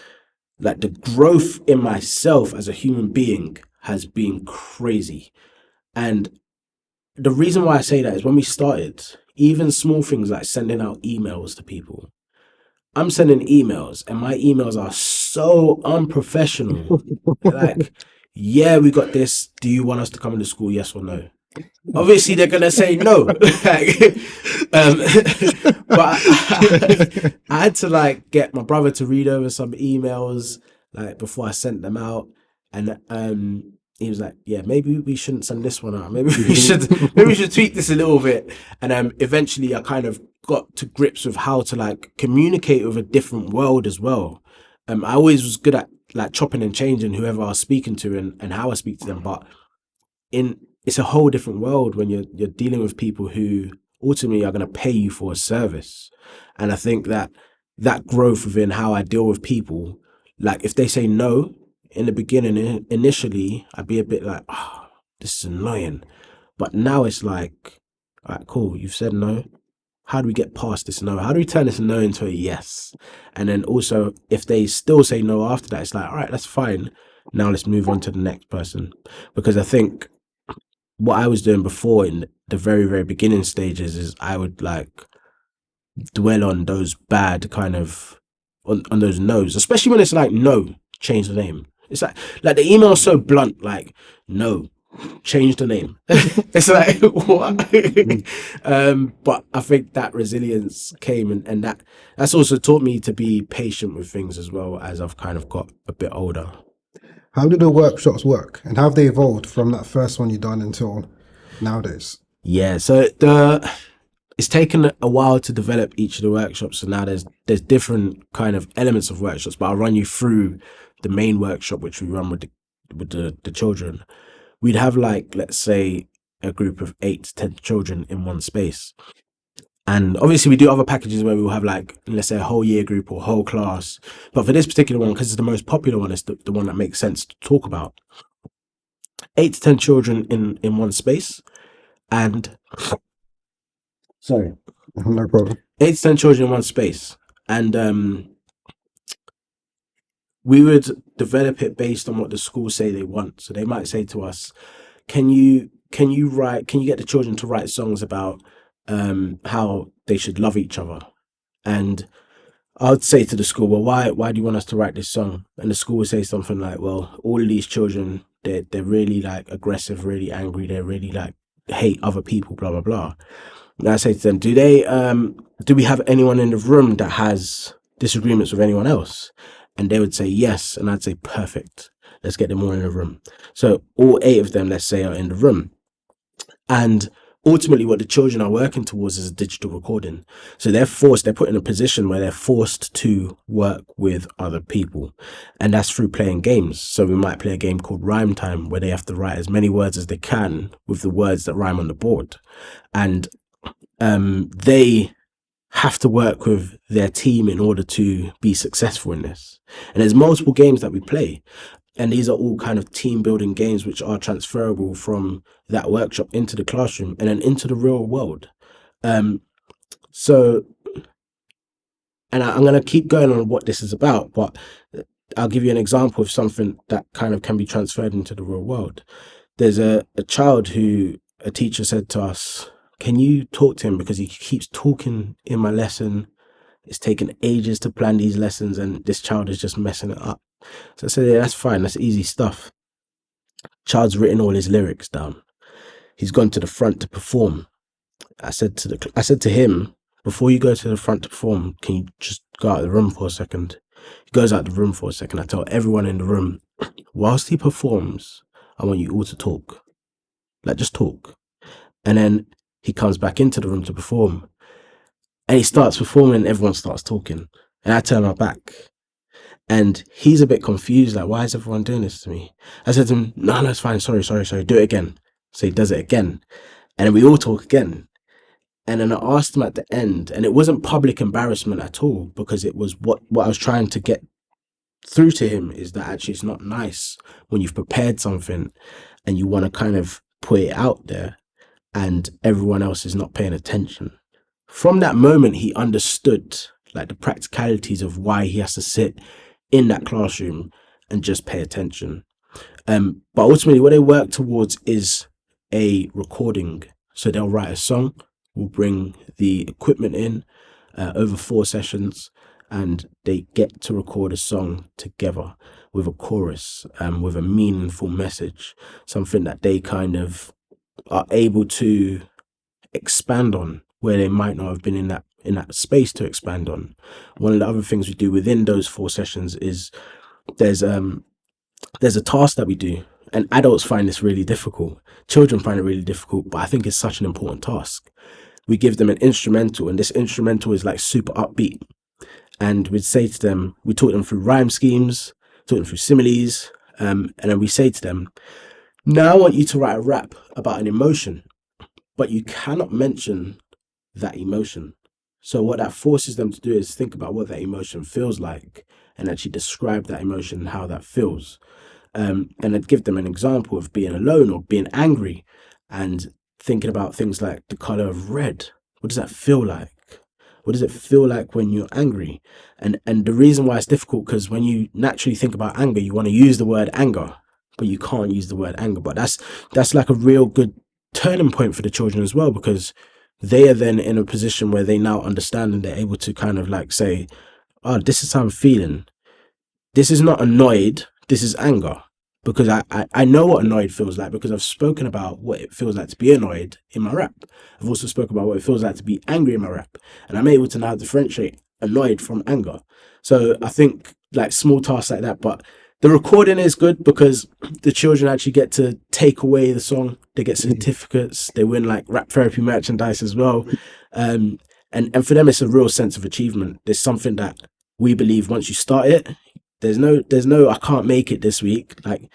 like the growth in myself as a human being has been crazy. And the reason why I say that is when we started, even small things like sending out emails to people, I'm sending emails and my emails are so unprofessional. Like, yeah, we got this. Do you want us to come into school? Yes or no? Obviously, they're gonna say no. But I had to like get my brother to read over some emails like before I sent them out, and he was like, "Yeah, maybe we shouldn't send this one out. Maybe we should tweak this a little bit." And eventually, I kind of got to grips with how to like communicate with a different world as well. I always was good at like chopping and changing whoever I was speaking to and how I speak to them, but in it's a whole different world when you're dealing with people who ultimately are going to pay you for a service. And I think that that growth within how I deal with people, like if they say no in the beginning, initially I'd be a bit like, oh, this is annoying. But now it's like, all right, cool, you've said no. How do we get past this no? How do we turn this no into a yes? And then also, if they still say no after that, it's like, all right, that's fine. Now let's move on to the next person. Because I think what I was doing before in the very, very beginning stages is I would like dwell on those bad kind of on those no's, especially when it's like no, change the name. It's like the email is so blunt, like no, change the name. It's like what? But I think that resilience came and that's also taught me to be patient with things as well as I've kind of got a bit older. how do the workshops work, and how have they evolved from that first one you done until nowadays? Yeah, so it's taken a while to develop each of the workshops. So now there's different kind of elements of workshops, but I'll run you through the main workshop which we run with the children. We'd have like let's say a group of 8 to 10 children in one space. And obviously we do other packages where we'll have like let's say a whole year group or whole class. But for this particular one, because it's the most popular one, it's the one that makes sense to talk about. 8 to 10 children in one space, and sorry, No problem. 8 to 10 children in one space, and we would develop it based on what the schools say they want. So they might say to us, can you get the children to write songs about how they should love each other? And I'd say to the school, well, why do you want us to write this song? And the school would say something like, well, all of these children, they're really like aggressive, really angry, they're really like hate other people, blah blah blah. And I say to them, do we have anyone in the room that has disagreements with anyone else? And they would say yes, and I'd say perfect. Let's get them all in the room. So all 8 of them, let's say, are in the room. And ultimately, what the children are working towards is a digital recording. So they're put in a position where they're forced to work with other people. And that's through playing games. So we might play a game called Rhyme Time, where they have to write as many words as they can with the words that rhyme on the board. And they have to work with their team in order to be successful in this. And there's multiple games that we play. And these are all kind of team building games which are transferable from that workshop into the classroom and then into the real world. Um, so, and I'm going to keep going on what this is about, but I'll give you an example of something that kind of can be transferred into the real world. There's a child who a teacher said to us, can you talk to him because he keeps talking in my lesson? It's taken ages to plan these lessons and this child is just messing it up. So I said, yeah, that's fine. That's easy stuff. Child's written all his lyrics down. He's gone to the front to perform. I said to him, before you go to the front to perform, can you just go out of the room for a second? He goes out of the room for a second. I tell everyone in the room, whilst he performs, I want you all to talk. Like, just talk. And then he comes back into the room to perform. And he starts performing, and everyone starts talking. And I turn my back. And he's a bit confused, like, why is everyone doing this to me? I said to him, no, it's fine. Sorry. Do it again. So he does it again. And then we all talk again. And then I asked him at the end, and it wasn't public embarrassment at all, because it was what I was trying to get through to him is that actually it's not nice when you've prepared something and you want to kind of put it out there and everyone else is not paying attention. From that moment, he understood like the practicalities of why he has to sit in that classroom and just pay attention. But ultimately, what they work towards is a recording. So they'll write a song, we'll bring the equipment in over 4 sessions, and they get to record a song together with a chorus, with a meaningful message, something that they kind of are able to expand on where they might not have been in that space to expand on. One of the other things we do within those 4 sessions is there's um there's a task that we do, and adults find this really difficult. Children find it really difficult, but I think it's such an important task. We give them an instrumental, and this instrumental is like super upbeat. And we'd say to them, we talk them through rhyme schemes, talk them through similes, and then we say to them, now I want you to write a rap about an emotion, but you cannot mention that emotion. So what that forces them to do is think about what that emotion feels like and actually describe that emotion and how that feels. And I'd give them an example of being alone or being angry and thinking about things like the color of red. What does that feel like? What does it feel like when you're angry? And the reason why it's difficult, because when you naturally think about anger, you want to use the word anger, but you can't use the word anger. But that's like a real good turning point for the children as well, because they are then in a position where they now understand and they're able to kind of like say, oh, this is how I'm feeling. This is not annoyed, this is anger. Because I know what annoyed feels like because I've spoken about what it feels like to be annoyed in my rap. I've also spoken about what it feels like to be angry in my rap. And I'm able to now differentiate annoyed from anger. So I think like small tasks like that. But the recording is good because the children actually get to take away the song. They get certificates. They win like rap therapy merchandise as well. Um, and for them, it's a real sense of achievement. There's something that we believe once you start it, there's no I can't make it this week. Like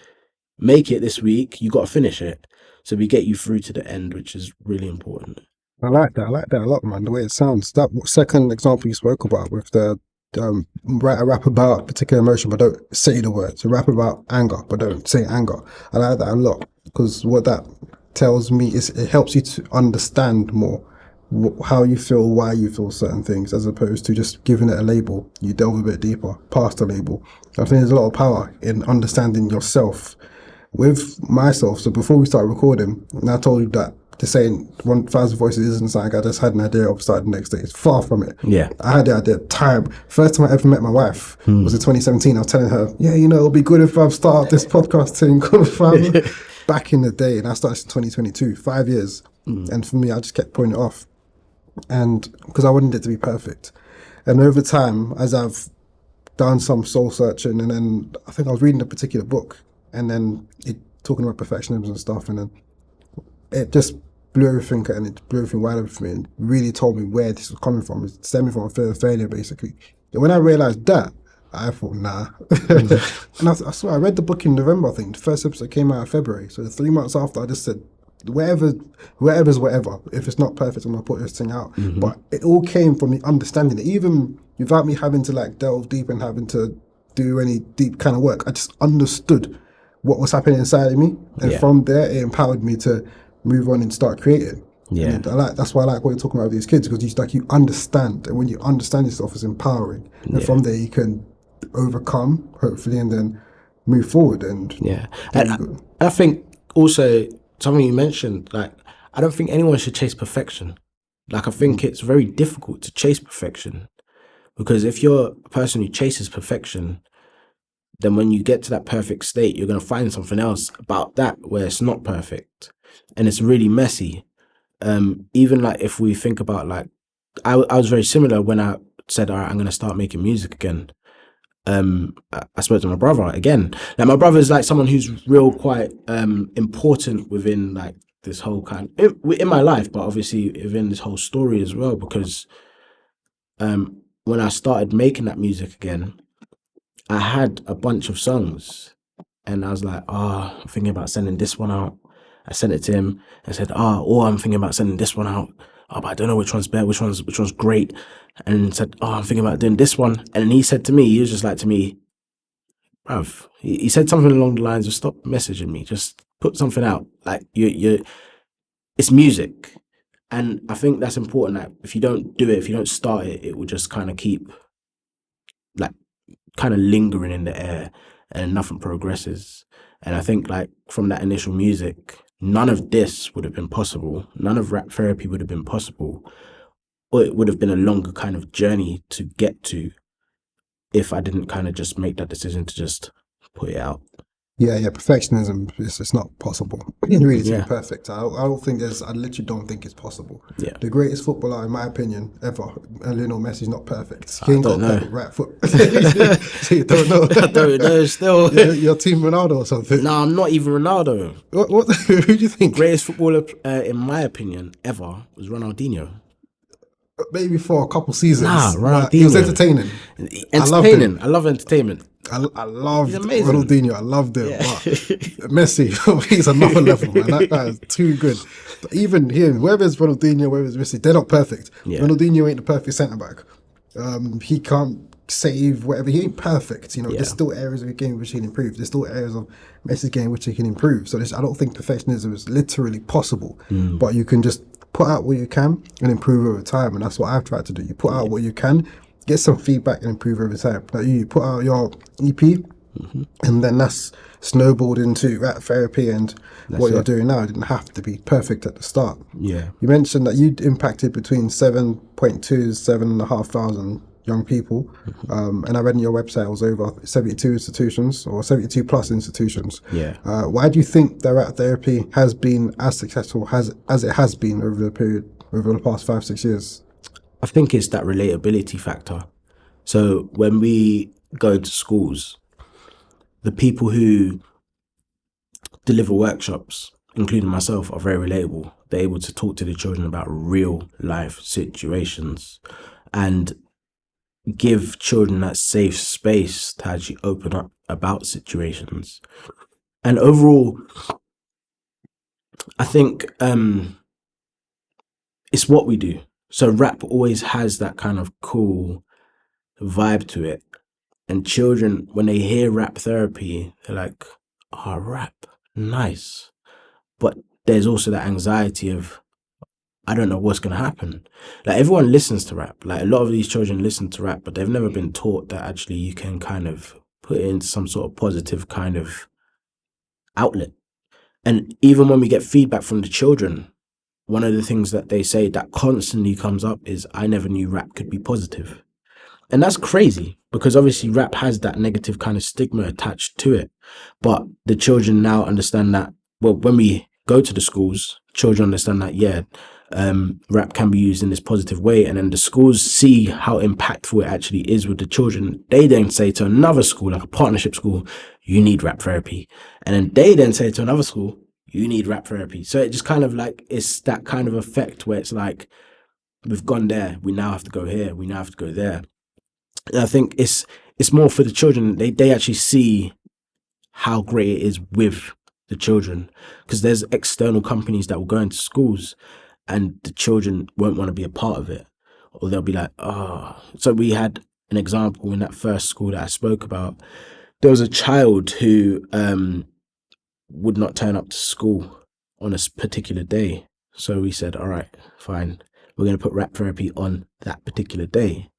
make it this week, you got to finish it. So we get you through to the end, which is really important. I like that. I like that a lot, man. The way it sounds. That second example you spoke about with the write a rap about a particular emotion, but don't say the words. So rap about anger, but don't say anger. I like that a lot because what that tells me is it helps you to understand more how you feel, why you feel certain things, as opposed to just giving it a label. You delve a bit deeper past the label. I think there's a lot of power in understanding yourself with myself. So before we start recording, and I told you that the saying 1,000 voices isn't something I just had an idea of starting the next day. It's far from it. Yeah. I had the idea time. First time I ever met my wife was in 2017. I was telling her, yeah, it'll be good if I start this podcast thing back in the day. And I started in 2022, 5 years. And for me, I just kept putting it off. And because I wanted it to be perfect. And over time, as I've done some soul searching, and then I think I was reading a particular book, and then it talking about perfectionism and stuff, and then it just blew everything, and it blew everything wide open for me, and really told me where this was coming from. It's stemming from a fear of failure, basically. And when I realized that, I thought, nah. And I swear, I read the book in November, I think. The first episode came out in February. So 3 months after, I just said, whatever's whatever. If it's not perfect, I'm going to put this thing out. But it all came from me understanding it, even without me having to like delve deep and having to do any deep kind of work. I just understood what was happening inside of me. And Yeah. from there, it empowered me to move on and start creating. Yeah. And that's why I like what you're talking about with these kids, because you understand, and when you understand yourself, it's empowering. And from there, you can overcome, hopefully, and then move forward. And Yeah. And I think also something you mentioned, like, I don't think anyone should chase perfection. Like, I think it's very difficult to chase perfection, because if you're a person who chases perfection, then when you get to that perfect state, you're going to find something else about that where it's not perfect, and it's really messy. Even like if we think about like, I was very similar when I said, all right, I'm going to start making music again. I spoke to my brother again. Now my brother is like someone who's real quite important within like this whole kind in my life, but obviously within this whole story as well, because when I started making that music again, I had a bunch of songs, and I was like, I'm thinking about sending this one out. I sent it to him and said, I'm thinking about sending this one out. But I don't know which one's better, which one's great. And said, I'm thinking about doing this one. And then he said to me, he was just like to me, bruv, he said something along the lines of, stop messaging me, just put something out. Like it's music. And I think that's important. That if you don't do it, if you don't start it, it will just kind of keep like kind of lingering in the air, and nothing progresses. And I think like from that initial music, none of this would have been possible. None of rap therapy would have been possible, or it would have been a longer kind of journey to get to if I didn't kind of just make that decision to just put it out. yeah, perfectionism is it's not possible really to be Yeah, perfect. I don't think I literally don't think it's possible. yeah. The greatest footballer, in my opinion, ever, Lionel Messi's not perfect. He I ain't don't got know. perfect right foot. So you don't know. I don't know still. You're Team Ronaldo or something. No, I'm not even Ronaldo. What who do you think? Greatest footballer, in my opinion, ever was Ronaldinho. Maybe for a couple Nah, seasons, but he was Ronaldinho. entertaining. I loved him. Entertaining. I love entertainment. I loved He's amazing. Ronaldinho. I loved him. Yeah. But Messi, he's another level, man. That guy is too good. But even him, whether it's Ronaldinho, whether it's Messi, they're not perfect. Yeah. Ronaldinho ain't the perfect centre back. He can't save whatever. He ain't perfect. Yeah. There's still areas of the game which he can improve. There's still areas of Messi's game which he can improve. So I don't think perfectionism is literally possible. But you can just put out what you can and improve over time. And that's what I've tried to do. You put out what you can, get some feedback and improve over time. Like you put out your EP, and then that's snowballed into rap therapy and what you're doing now. It didn't have to be perfect at the start. Yeah. You mentioned that you'd impacted between 7.2 7,500 young people, and I read on your website it was over 72 institutions or 72 plus institutions. Yeah. Why do you think that rap therapy has been as successful as it has been over the past 5-6 years? I think it's that relatability factor. So when we go into schools, the people who deliver workshops, including myself, are very relatable. They're able to talk to the children about real life situations and give children that safe space to actually open up about situations. And overall, I think it's what we do. So rap always has that kind of cool vibe to it. And children, when they hear rap therapy, they're like, oh, rap, nice. But there's also that anxiety of, I don't know what's going to happen. Like everyone listens to rap. Like a lot of these children listen to rap, but they've never been taught that actually you can kind of put it into some sort of positive kind of outlet. And even when we get feedback from the children, one of the things that they say that constantly comes up is, I never knew rap could be positive. And that's crazy because obviously rap has that negative kind of stigma attached to it. But the children now understand that, well, when we go to the schools, children understand that, yeah, rap can be used in this positive way. And then the schools see how impactful it actually is with the children. They then say to another school, like a partnership school, you need rap therapy. And then they then say to another school, you need rap therapy. So it just kind of like, it's that kind of effect where it's like, we've gone there, we now have to go here, we now have to go there. And I think it's more for the children. They actually see how great it is with the children, because there's external companies that will go into schools and the children won't want to be a part of it, or they'll be like, oh. So we had an example in that first school that I spoke about. There was a child who would not turn up to school on a particular day. So we said, all right, fine. We're going to put rap therapy on that particular day.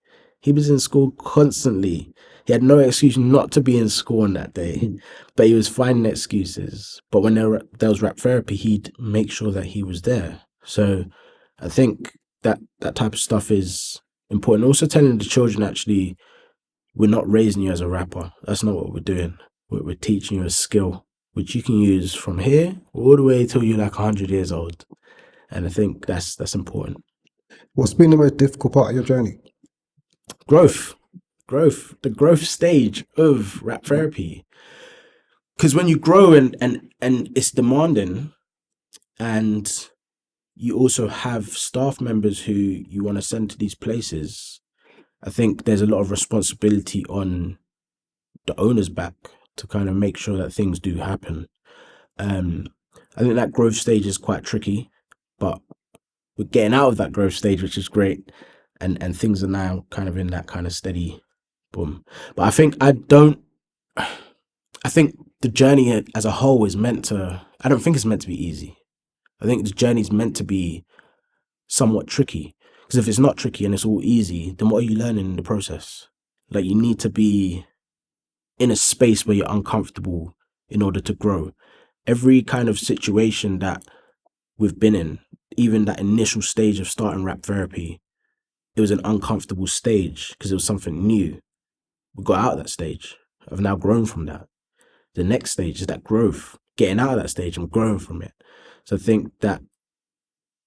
He was in school constantly. He had no excuse not to be in school on that day, but he was finding excuses. But when there was rap therapy, he'd make sure that he was there. So I think that type of stuff is important. Also telling the children, actually, we're not raising you as a rapper. That's not what we're doing. We're teaching you a skill, which you can use from here all the way till you're like 100 years old. And I think that's important. What's been the most difficult part of your journey? Growth, the growth stage of rap therapy. Because when you grow and it's demanding, and you also have staff members who you want to send to these places, I think there's a lot of responsibility on the owner's back to kind of make sure that things do happen. Um, I think that growth stage is quite tricky, but we're getting out of that growth stage, which is great, and things are now kind of in that kind of steady boom. But I think the journey as a whole is meant to. I don't think it's meant to be easy. I think the journey is meant to be somewhat tricky. Because if it's not tricky and it's all easy, then what are you learning in the process? Like you need to be in a space where you're uncomfortable in order to grow. Every kind of situation that we've been in, even that initial stage of starting rap therapy, it was an uncomfortable stage because it was something new. We got out of that stage. I've now grown from that. The next stage is that growth, getting out of that stage and growing from it. So I think that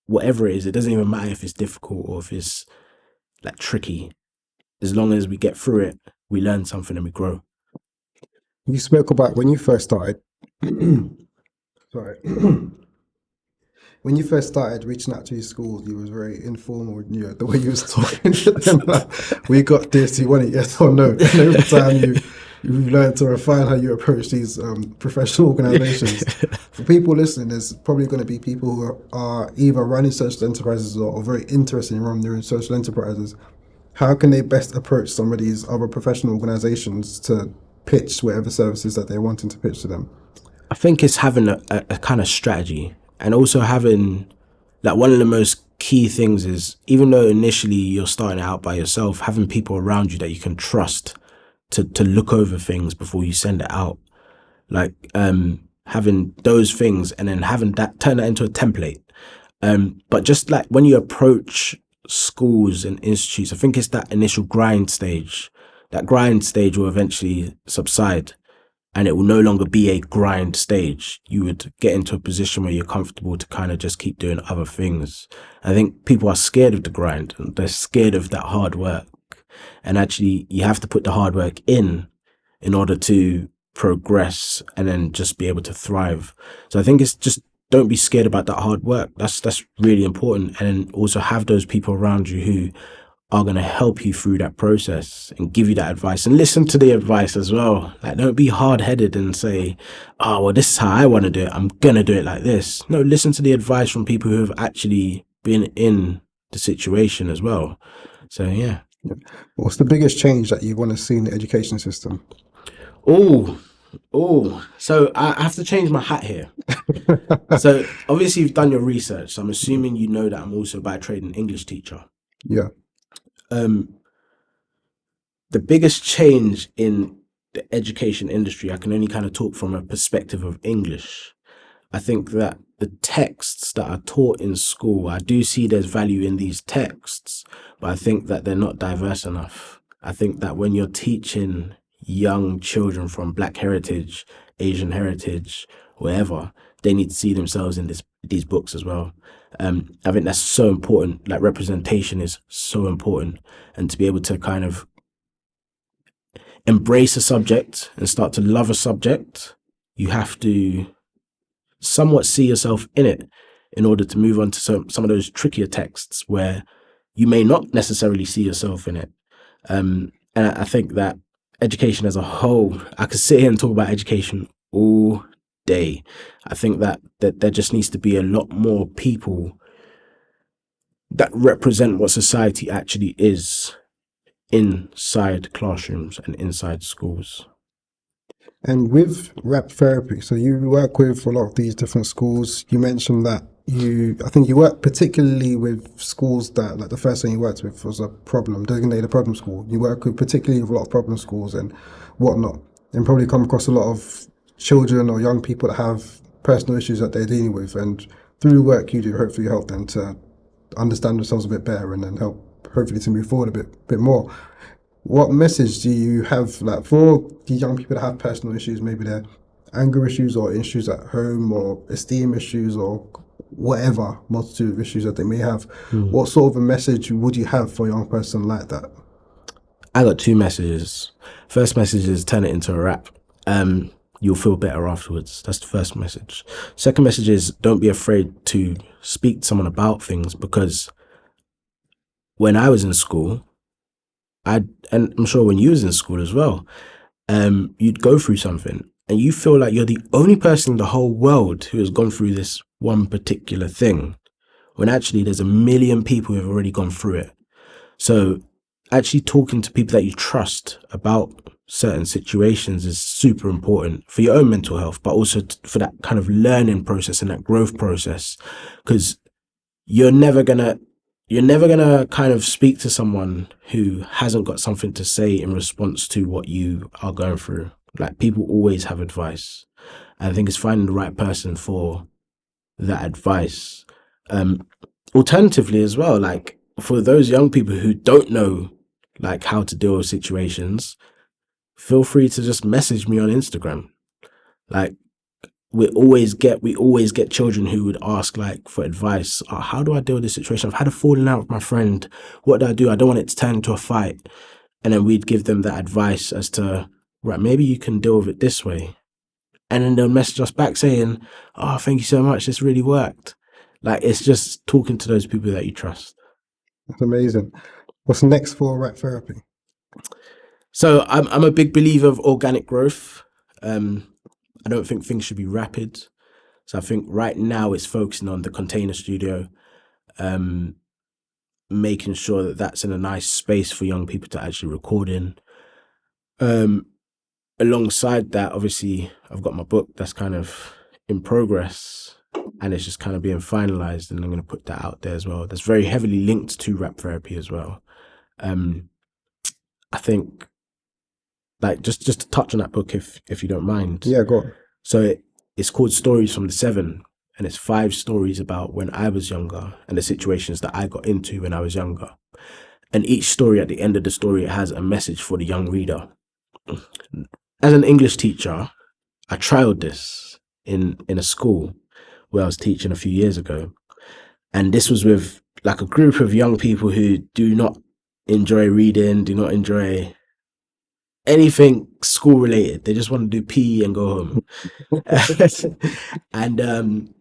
whatever it is, it doesn't even matter if it's difficult or if it's like tricky. As long as we get through it, we learn something and we grow. You spoke about when you first started. Sorry. When you first started reaching out to your schools, you was very informal with the way you was talking to them. Like, we got this, you want it, yes or no? And every time you've learned to refine how you approach these professional organizations. For people listening, there's probably going to be people who are either running social enterprises or very interested in running their own social enterprises. How can they best approach some of these other professional organizations to pitch whatever services that they're wanting to pitch to them? I think it's having a kind of strategy, and also having, like, one of the most key things is, even though initially you're starting out by yourself, having people around you that you can trust to look over things before you send it out. Like having those things and then having that turn that into a template. But just like when you approach schools and institutes, I think it's that initial grind stage. That grind stage will eventually subside and it will no longer be a grind stage. You would get into a position where you're comfortable to kind of just keep doing other things. I think people are scared of the grind and they're scared of that hard work. And actually, you have to put the hard work in order to progress and then just be able to thrive. So I think it's just, don't be scared about that hard work. That's really important. And then also have those people around you who are going to help you through that process and give you that advice, and listen to the advice as well. Like, don't be hard headed and say, oh, well, this is how I want to do it, I'm going to do it like this. No, listen to the advice from people who have actually been in the situation as well. So, yeah. Yeah. What's the biggest change that you want to see in the education system? Oh, so I have to change my hat here. So obviously you've done your research. So I'm assuming you know that I'm also by trade an English teacher. Yeah. Um, the biggest change in the education industry, I can only kind of talk from a perspective of English. I think that the texts that are taught in school, I do see there's value in these texts, but I think that they're not diverse enough. I think that when you're teaching young children from Black heritage, Asian heritage, wherever, they need to see themselves in these books as well. I think that's so important. Like representation is so important, and to be able to kind of embrace a subject and start to love a subject, you have to somewhat see yourself in it in order to move on to some of those trickier texts where you may not necessarily see yourself in it. And I think that education as a whole, I could sit here and talk about education all day. I think that there just needs to be a lot more people that represent what society actually is inside classrooms and inside schools. And with rap therapy, so you work with a lot of these different schools. You mentioned that I think you work particularly with schools that, like the first thing you worked with was a problem, designated problem school. You work with particularly with a lot of problem schools and whatnot, and probably come across a lot of children or young people that have personal issues that they're dealing with. And through the work you do, hopefully help them to understand themselves a bit better and then help hopefully to move forward a bit more. What message do you have, like, for the young people that have personal issues, maybe they're anger issues or issues at home or esteem issues or whatever multitude of issues that they may have? Hmm. What sort of a message would you have for a young person like that? I got two messages. First message is turn it into a rap. You'll feel better afterwards. That's the first message. Second message is don't be afraid to speak to someone about things because when I was in school, and I'm sure when you was in school as well, you'd go through something and you feel like you're the only person in the whole world who has gone through this one particular thing, when actually there's a million people who have already gone through it. So actually talking to people that you trust about certain situations is super important for your own mental health, but also for that kind of learning process and that growth process. Because you're never gonna you're never gonna kind of speak to someone who hasn't got something to say in response to what you are going through. Like people always have advice. I think it's finding the right person for that advice. Um, Alternatively, as well, like for those young people who don't know like how to deal with situations, feel free to just message me on Instagram. Like we always get children who would ask like for advice. Oh, how do I deal with this situation? I've had a falling out with my friend. What do I do? I don't want it to turn into a fight. And then we'd give them that advice as to right, maybe you can deal with it this way. And then they'll message us back saying, "Oh, thank you so much. This really worked." Like it's just talking to those people that you trust. That's amazing. What's next for rap therapy? So I'm a big believer of organic growth. Um, I don't think things should be rapid. So I think right now it's focusing on the container studio, um, making sure that that's in a nice space for young people to actually record in. Um, Alongside that, obviously, I've got my book that's kind of in progress and it's just kind of being finalized, and I'm going to put that out there as well. That's very heavily linked to rap therapy as well. Um, I think, like, just to touch on that book, if you don't mind. Yeah, go on. So it's called Stories from the Seven, and it's 5 stories about when I was younger and the situations that I got into when I was younger. And each story, at the end of the story, it has a message for the young reader. As an English teacher, I trialed this in a school where I was teaching a few years ago, and this was with like a group of young people who do not enjoy reading, do not enjoy anything school related. They just want to do PE and go home. And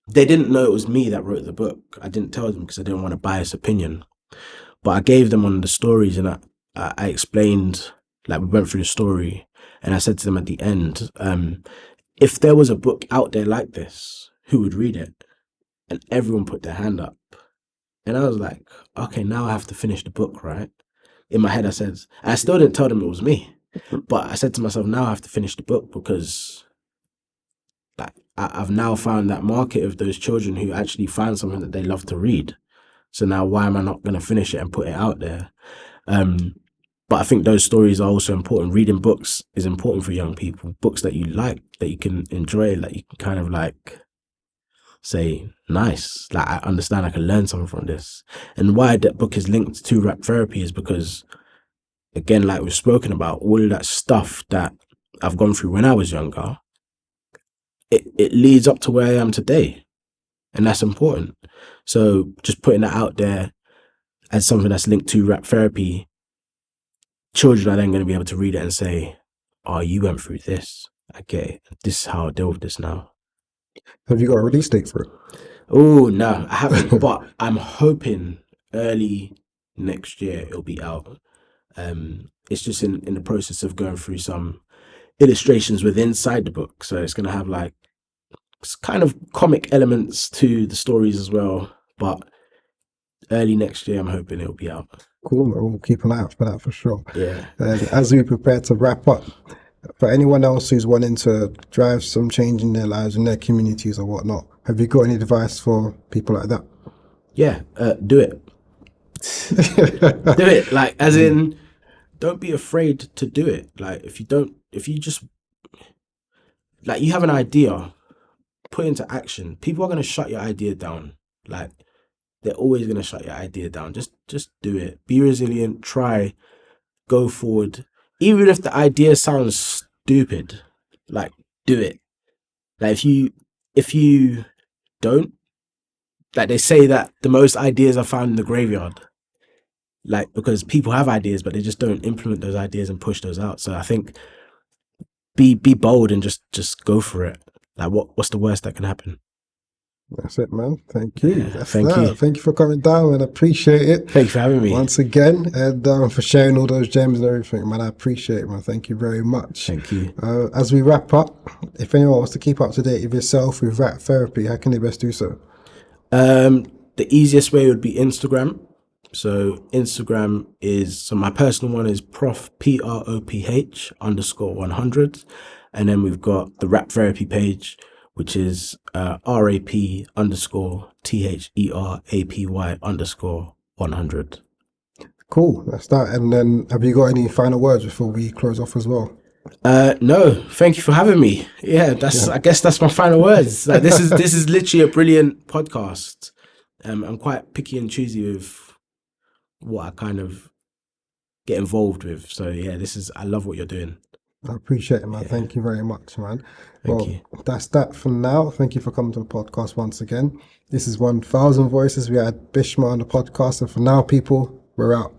they didn't know it was me that wrote the book. I didn't tell them because I didn't want a biased opinion. But I gave them one of the stories, and I explained, like we went through the story, and I said to them at the end, if there was a book out there like this, who would read it? And everyone put their hand up. And I was like, okay, now I have to finish the book, right? in my head, I said, I still didn't tell them it was me, but I said to myself, now I have to finish the book because like, I've now found that market of those children who actually find something that they love to read. So now why am I not going to finish it and put it out there? Um, but I think those stories are also important. Reading books is important for young people. Books that you like, that you can enjoy, that you can kind of like say, nice. Like I understand I can learn something from this. And why that book is linked to rap therapy is because again, like we've spoken about, all of that stuff that I've gone through when I was younger, it leads up to where I am today. And that's important. So just putting that out there as something that's linked to rap therapy, children are then going to be able to read it and say, oh, you went through this. I get it. This is how I deal with this now. Have you got a release date for Oh, no, I haven't. it? But I'm hoping early next year it'll be out. It's just in the process of going through some illustrations with inside the book. So it's going to have like kind of comic elements to the stories as well. But early next year, I'm hoping it'll be out. Cool, we'll keep an eye out for that for sure. Yeah. And as we prepare to wrap up, for anyone else who's wanting to drive some change in their lives, in their communities or whatnot, have you got any advice for people like that? Yeah. Do it. Do it. Like, as in, don't be afraid to do it. Like, if you just, like, you have an idea, put into action. People are going to shut your idea down. Like, they're always going to shut your idea down. Just do it. Be resilient. Try. Go forward. Even if the idea sounds stupid, like, do it. Like, if you don't, like, they say that the most ideas are found in the graveyard. Like, because people have ideas, but they just don't implement those ideas and push those out. So I think be bold and just go for it. Like, what's the worst that can happen? That's it, man. Thank you. Yeah, That's thank you. that. Thank you for coming down, and I appreciate it Thank you for having me. once again, and for sharing all those gems and everything, man. I appreciate it, man. Thank you very much. Thank you. As we wrap up, if anyone wants to keep up to date with yourself with rap therapy, how can they best do so? The easiest way would be Instagram. So Instagram is, so my personal one is PROPH underscore 100. And then we've got the rap therapy page, which is RAP underscore THERAPY underscore 100. Cool. That's that. And then, have you got any final words before we close off as well? No, thank you for having me. Yeah, that's, Yeah. I guess that's my final words. Like, this is literally a brilliant podcast. I'm quite picky and choosy with what I kind of get involved with. So yeah, I love what you're doing. I appreciate it, man. Yeah, Thank you very much, man. thank Well, you. that's that for now. Thank you for coming to the podcast once again. This is 1000 Voices. We had Bhishma on the podcast. And for now, people, we're out.